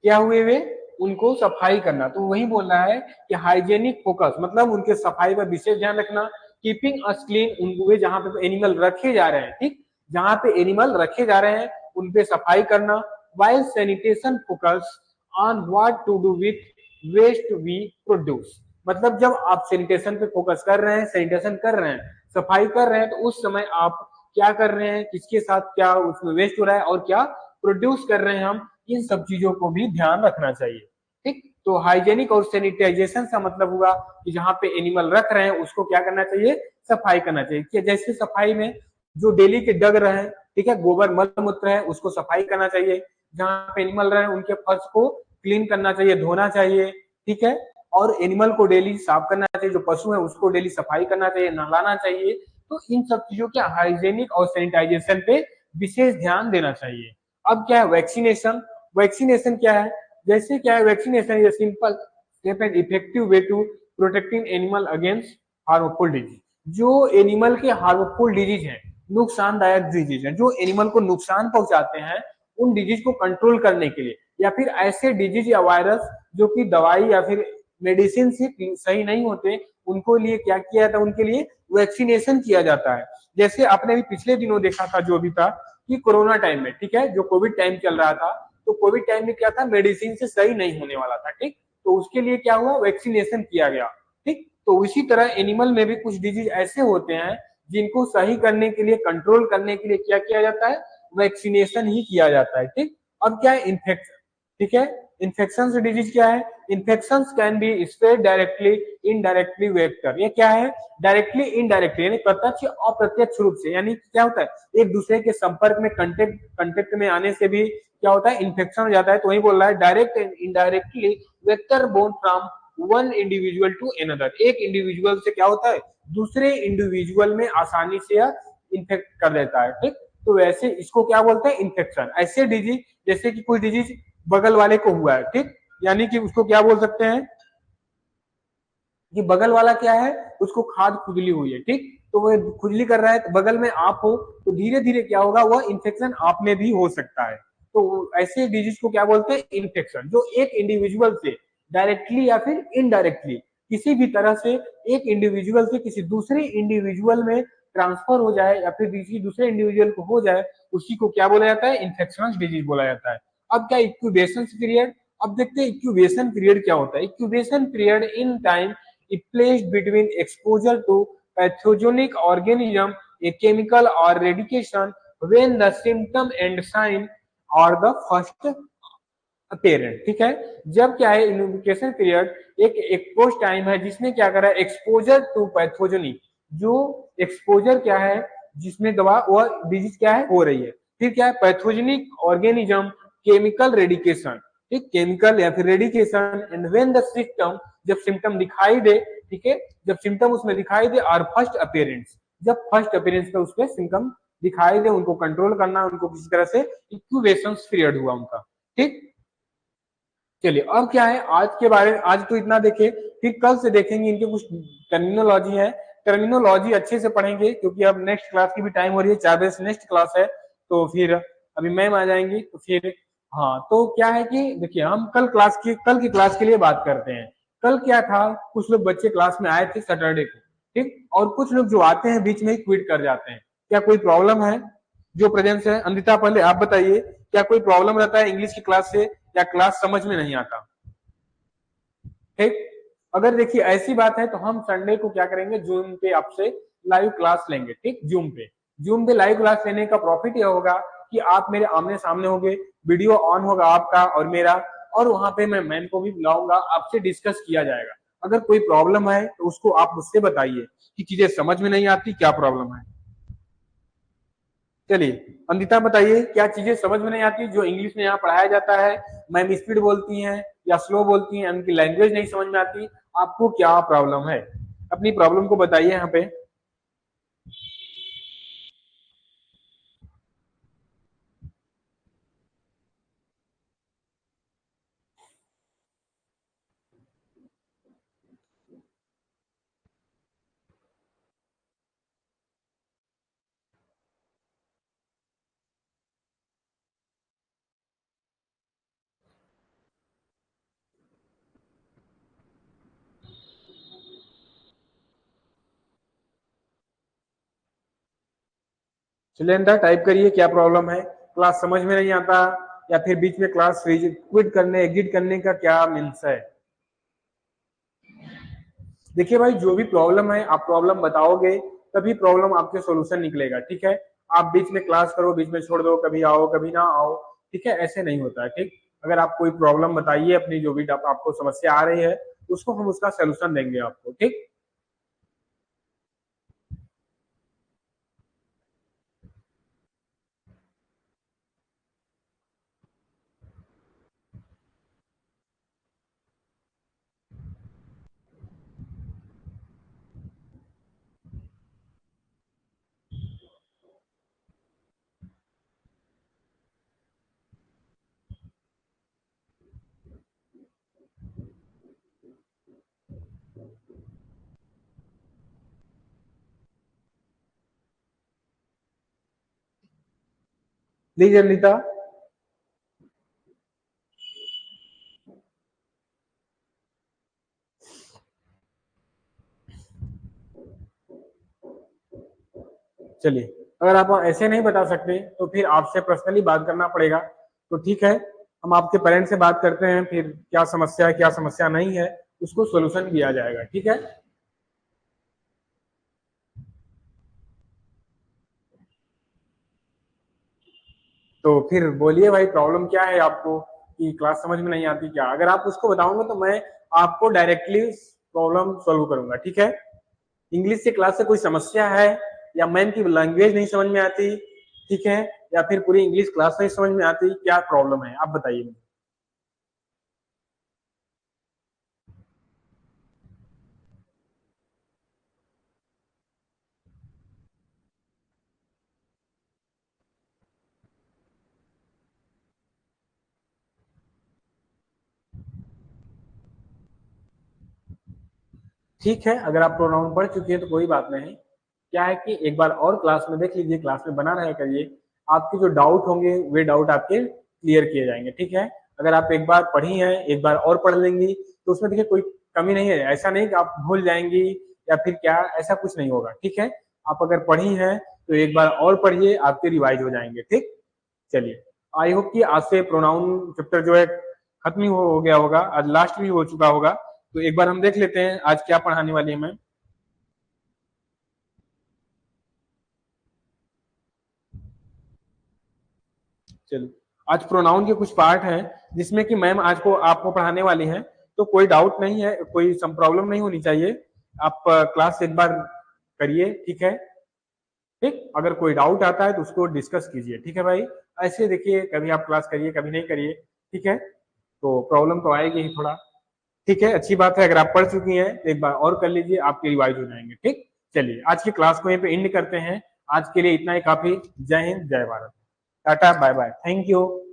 क्या हुए वे, उनको सफाई करना। तो वही बोल रहा है कि हाइजेनिक फोकस मतलब उनके सफाई पर विशेष ध्यान रखना। कीपिंग अस क्लीन, उनको जहां पे एनिमल रखे जा रहे हैं, ठीक, जहां पे एनिमल रखे जा रहे हैं उन पे सफाई करना। While sanitation focus on what to do with waste we produce, मतलब जब आप सैनिटेशन पे फोकस कर रहे हैं, सैनिटेशन कर रहे हैं, सफाई कर रहे हैं, तो उस समय आप क्या कर रहे हैं, किसके साथ क्या उसमें वेस्ट हो रहा है और क्या प्रोड्यूस कर रहे हैं हम, इन सब चीजों को भी ध्यान रखना चाहिए। ठीक, तो हाइजेनिक और सैनिटाइजेशन का मतलब हुआ कि जहां पे एनिमल रख रहे हैं उसको क्या करना चाहिए, सफाई करना चाहिए। कि जैसे सफाई में जो डेली के डग रहे हैं, ठीक है, गोबर मल मूत्र है उसको सफाई करना चाहिए। जहां पे एनिमल रहे उनके फर्श को क्लीन करना चाहिए, धोना चाहिए। ठीक है, और एनिमल को डेली साफ करना चाहिए, जो पशु है उसको डेली सफाई करना चाहिए, नहलाना चाहिए। तो इन सब चीजों के हाइजेनिक और सैनिटाइजेशन पे विशेष ध्यान देना चाहिए। अब क्या है, वैक्सीनेशन। वैक्सीनेशन क्या है, जैसे क्या है, vaccination is simple step and effective way to protecting animal against harmful disease. जो एनिमल के हार्मफुल डिजीज है, नुकसानदायक डिजीज है, जो एनिमल को नुकसान पहुंचाते हैं, उन डिजीज को कंट्रोल करने के लिए, या फिर ऐसे डिजीज या वायरस जो कि दवाई या फिर मेडिसिन से सही नहीं होते, उनको लिए क्या किया जाता है, उनके लिए वैक्सीनेशन किया जाता है। जैसे आपने भी पिछले दिनों देखा था, जो भी था कि कोरोना टाइम में, ठीक है, जो कोविड टाइम चल रहा था, तो कोविड टाइम में क्या था, मेडिसिन से सही नहीं होने वाला था। ठीक, तो उसके लिए क्या हुआ, वैक्सीनेशन किया गया। ठीक, तो इसी तरह एनिमल में भी कुछ डिजीज ऐसे होते हैं जिनको सही करने के लिए, कंट्रोल करने के लिए क्या किया जाता है, वैक्सीनेशन ही किया जाता है। ठीक, अब क्या है, इन्फेक्शन। ठीक है, इन्फेक्शन से डिजीज क्या है, infection can be spread directly indirectly vector. ये क्या है, डायरेक्टली इनडायरेक्टली यानी प्रत्यक्ष अप्रत्यक्ष रूप से, यानी क्या होता है एक दूसरे के संपर्क में, कंटेक्ट में आने से भी क्या होता है, इन्फेक्शन हो जाता है। तो वही बोल रहा है direct and indirectly vector borne from one individual to another, एक इंडिविजुअल से क्या होता है दूसरे इंडिविजुअल में आसानी से इन्फेक्ट कर देता है, ठीक। तो वैसे इसको क्या बोलते हैं इन्फेक्शन। ऐसे डिजीज जैसे कि कोई डिजीज बगल वाले को हुआ है, ठीक, यानी कि उसको क्या बोल सकते हैं कि बगल वाला क्या है उसको खाद खुजली हुई है, ठीक, तो वो खुजली कर रहा है तो बगल में आप हो तो धीरे धीरे क्या होगा वह इन्फेक्शन आप में भी हो सकता है। तो ऐसे डिजीज को क्या बोलते हैं इन्फेक्शन, जो एक इंडिविजुअल से डायरेक्टली या फिर इनडायरेक्टली किसी भी तरह से एक इंडिविजुअल से किसी दूसरे इंडिविजुअल में ट्रांसफर हो जाए या फिर किसी दूसरे इंडिविजुअल को हो जाए, उसी को क्या बोला जाता है इन्फेक्शनस डिजीज बोला जाता है। अब क्या इक्यूबेशन पीरियड, अब देखते हैं इक्यूबेशन पीरियड क्या होता है। Incubation period in time it placed between exposure to pathogenic organism, a chemical or radiation when the symptom and sign or the first apparent, ठीक है। जब क्या है इनोविकेशन पीरियड एक एक्सपोज टाइम है जिसमें क्या करा है एक्सपोजर टू पैथोजेनिक, जो एक्सपोजर क्या है जिसमें दवा वह डिजीज क्या है हो रही है, फिर क्या है पैथोजेनिक ऑर्गेनिज्म, केमिकल रेडिकेशन, ठीक, केमिकल या फिर रेडिकेशन एंड व्हेन द सिम्टम, जब सिम्टम दिखाई दे, ठीक है, जब सिम्टम उसमें दिखाई दे और फर्स्ट अपीयरेंस, जब फर्स्ट अपीयरेंस पे उसमें सिम्टम दिखाई दे उनको कंट्रोल करना, उनको किसी तरह से इंक्यूबेशन पीरियड हुआ उनका, ठीक। चलिए अब क्या है आज के बारे में, आज तो इतना देखे, फिर कल से देखेंगे इनके कुछ टर्मिनोलॉजी है, टर्मिनोलॉजी अच्छे से पढ़ेंगे क्योंकि अब नेक्स्ट क्लास की भी टाइम हो रही है, 4 बजे से नेक्स्ट क्लास है, तो फिर अभी मैम आ जाएंगी तो फिर हाँ तो क्या है कि देखिए हम कल की क्लास के लिए बात करते हैं। कल क्या था कुछ लोग बच्चे क्लास में आए थे सैटरडे को, ठीक, और कुछ लोग जो आते हैं बीच में ही क्विट कर जाते हैं। क्या कोई प्रॉब्लम है जो प्रेजेंस है? अनिता पहले आप बताइए क्या कोई प्रॉब्लम रहता है इंग्लिश की क्लास से या क्लास समझ में नहीं आता, ठीक। अगर देखिए ऐसी बात है तो हम संडे को क्या करेंगे जूम पे आपसे लाइव क्लास लेंगे, ठीक, जूम पे लाइव क्लास लेने का प्रॉफिट यह होगा कि आप मेरे आमने सामने होंगे, वीडियो ऑन होगा आपका और मेरा, और वहां पे मैं मैम को भी बुलाऊंगा, आपसे डिस्कस किया जाएगा। अगर कोई प्रॉब्लम है तो उसको आप मुझसे बताइए कि चीजें समझ में नहीं आती क्या प्रॉब्लम है। चलिए अंदिता बताइए क्या चीजें समझ में नहीं आती जो इंग्लिश में यहाँ पढ़ाया जाता है, मैम स्पीड बोलती हैं या स्लो बोलती हैं, उनकी लैंग्वेज नहीं समझ में आती, आपको क्या प्रॉब्लम है अपनी प्रॉब्लम को बताइए यहाँ पे। चलिए अंदर टाइप करिए क्या प्रॉब्लम है, क्लास समझ में नहीं आता या फिर बीच में क्लास क्विट करने एग्जिट करने का क्या मीन्स है। देखिए भाई जो भी प्रॉब्लम है आप प्रॉब्लम बताओगे तभी प्रॉब्लम आपके सॉल्यूशन निकलेगा, ठीक है। आप बीच में क्लास करो बीच में छोड़ दो, कभी आओ कभी ना आओ, ठीक है, ऐसे नहीं होता है, ठीक। अगर आप कोई प्रॉब्लम बताइए अपनी जो भी आपको समस्या आ रही है उसको हम उसका सोल्यूशन देंगे आपको, ठीक। लीजिए अनिता। चलिए अगर आप ऐसे नहीं बता सकते तो फिर आपसे पर्सनली बात करना पड़ेगा, तो ठीक है हम आपके पेरेंट्स से बात करते हैं फिर क्या समस्या है क्या समस्या नहीं है उसको सोल्यूशन दिया जाएगा, ठीक है। तो फिर बोलिए भाई प्रॉब्लम क्या है आपको कि क्लास समझ में नहीं आती क्या, अगर आप उसको बताओगे तो मैं आपको डायरेक्टली प्रॉब्लम सॉल्व करूंगा, ठीक है। इंग्लिश की क्लास से कोई समस्या है या मैम की लैंग्वेज नहीं समझ में आती, ठीक है, या फिर पूरी इंग्लिश क्लास नहीं समझ में आती, क्या प्रॉब्लम है आप बताइए। ठीक है, अगर आप प्रोनाउन पढ़ चुके हैं तो कोई बात नहीं। क्या है कि एक बार और क्लास में देख लीजिए, क्लास में बना रहा करिए, आपके जो डाउट होंगे वे डाउट आपके क्लियर किए जाएंगे। ठीक है, अगर आप एक बार पढ़ी हैं एक बार और पढ़ लेंगी तो उसमें देखिए कोई कमी नहीं है, ऐसा नहीं कि आप भूल जाएंगी या फिर क्या, ऐसा कुछ नहीं होगा। ठीक है, आप अगर पढ़ी हैं तो एक बार और पढ़िए, आपके रिवाइज हो जाएंगे। ठीक, चलिए, आई होप कि आज से प्रोनाउन चैप्टर जो है खत्म ही हो गया होगा, आज लास्ट भी हो चुका होगा। तो एक बार हम देख लेते हैं आज क्या पढ़ाने वाली है मैम। चलिए, आज प्रोनाउन के कुछ पार्ट हैं जिसमें कि मैम आज को आपको पढ़ाने वाली हैं, तो कोई डाउट नहीं है, कोई सम प्रॉब्लम नहीं होनी चाहिए। आप क्लास एक बार करिए। ठीक है, ठीक, अगर कोई डाउट आता है तो उसको डिस्कस कीजिए। ठीक है भाई, ऐसे देखिए कभी आप क्लास करिए कभी नहीं करिए। ठीक है, तो प्रॉब्लम तो आएगी ही थोड़ा। ठीक है, अच्छी बात है, अगर आप पढ़ चुकी हैं तो एक बार और कर लीजिए, आपके रिवाइज हो जाएंगे। ठीक, चलिए आज की क्लास को यहीं पे एंड करते हैं। आज के लिए इतना ही काफी। जय हिंद, जय Bharat, tata bye bye, thank you.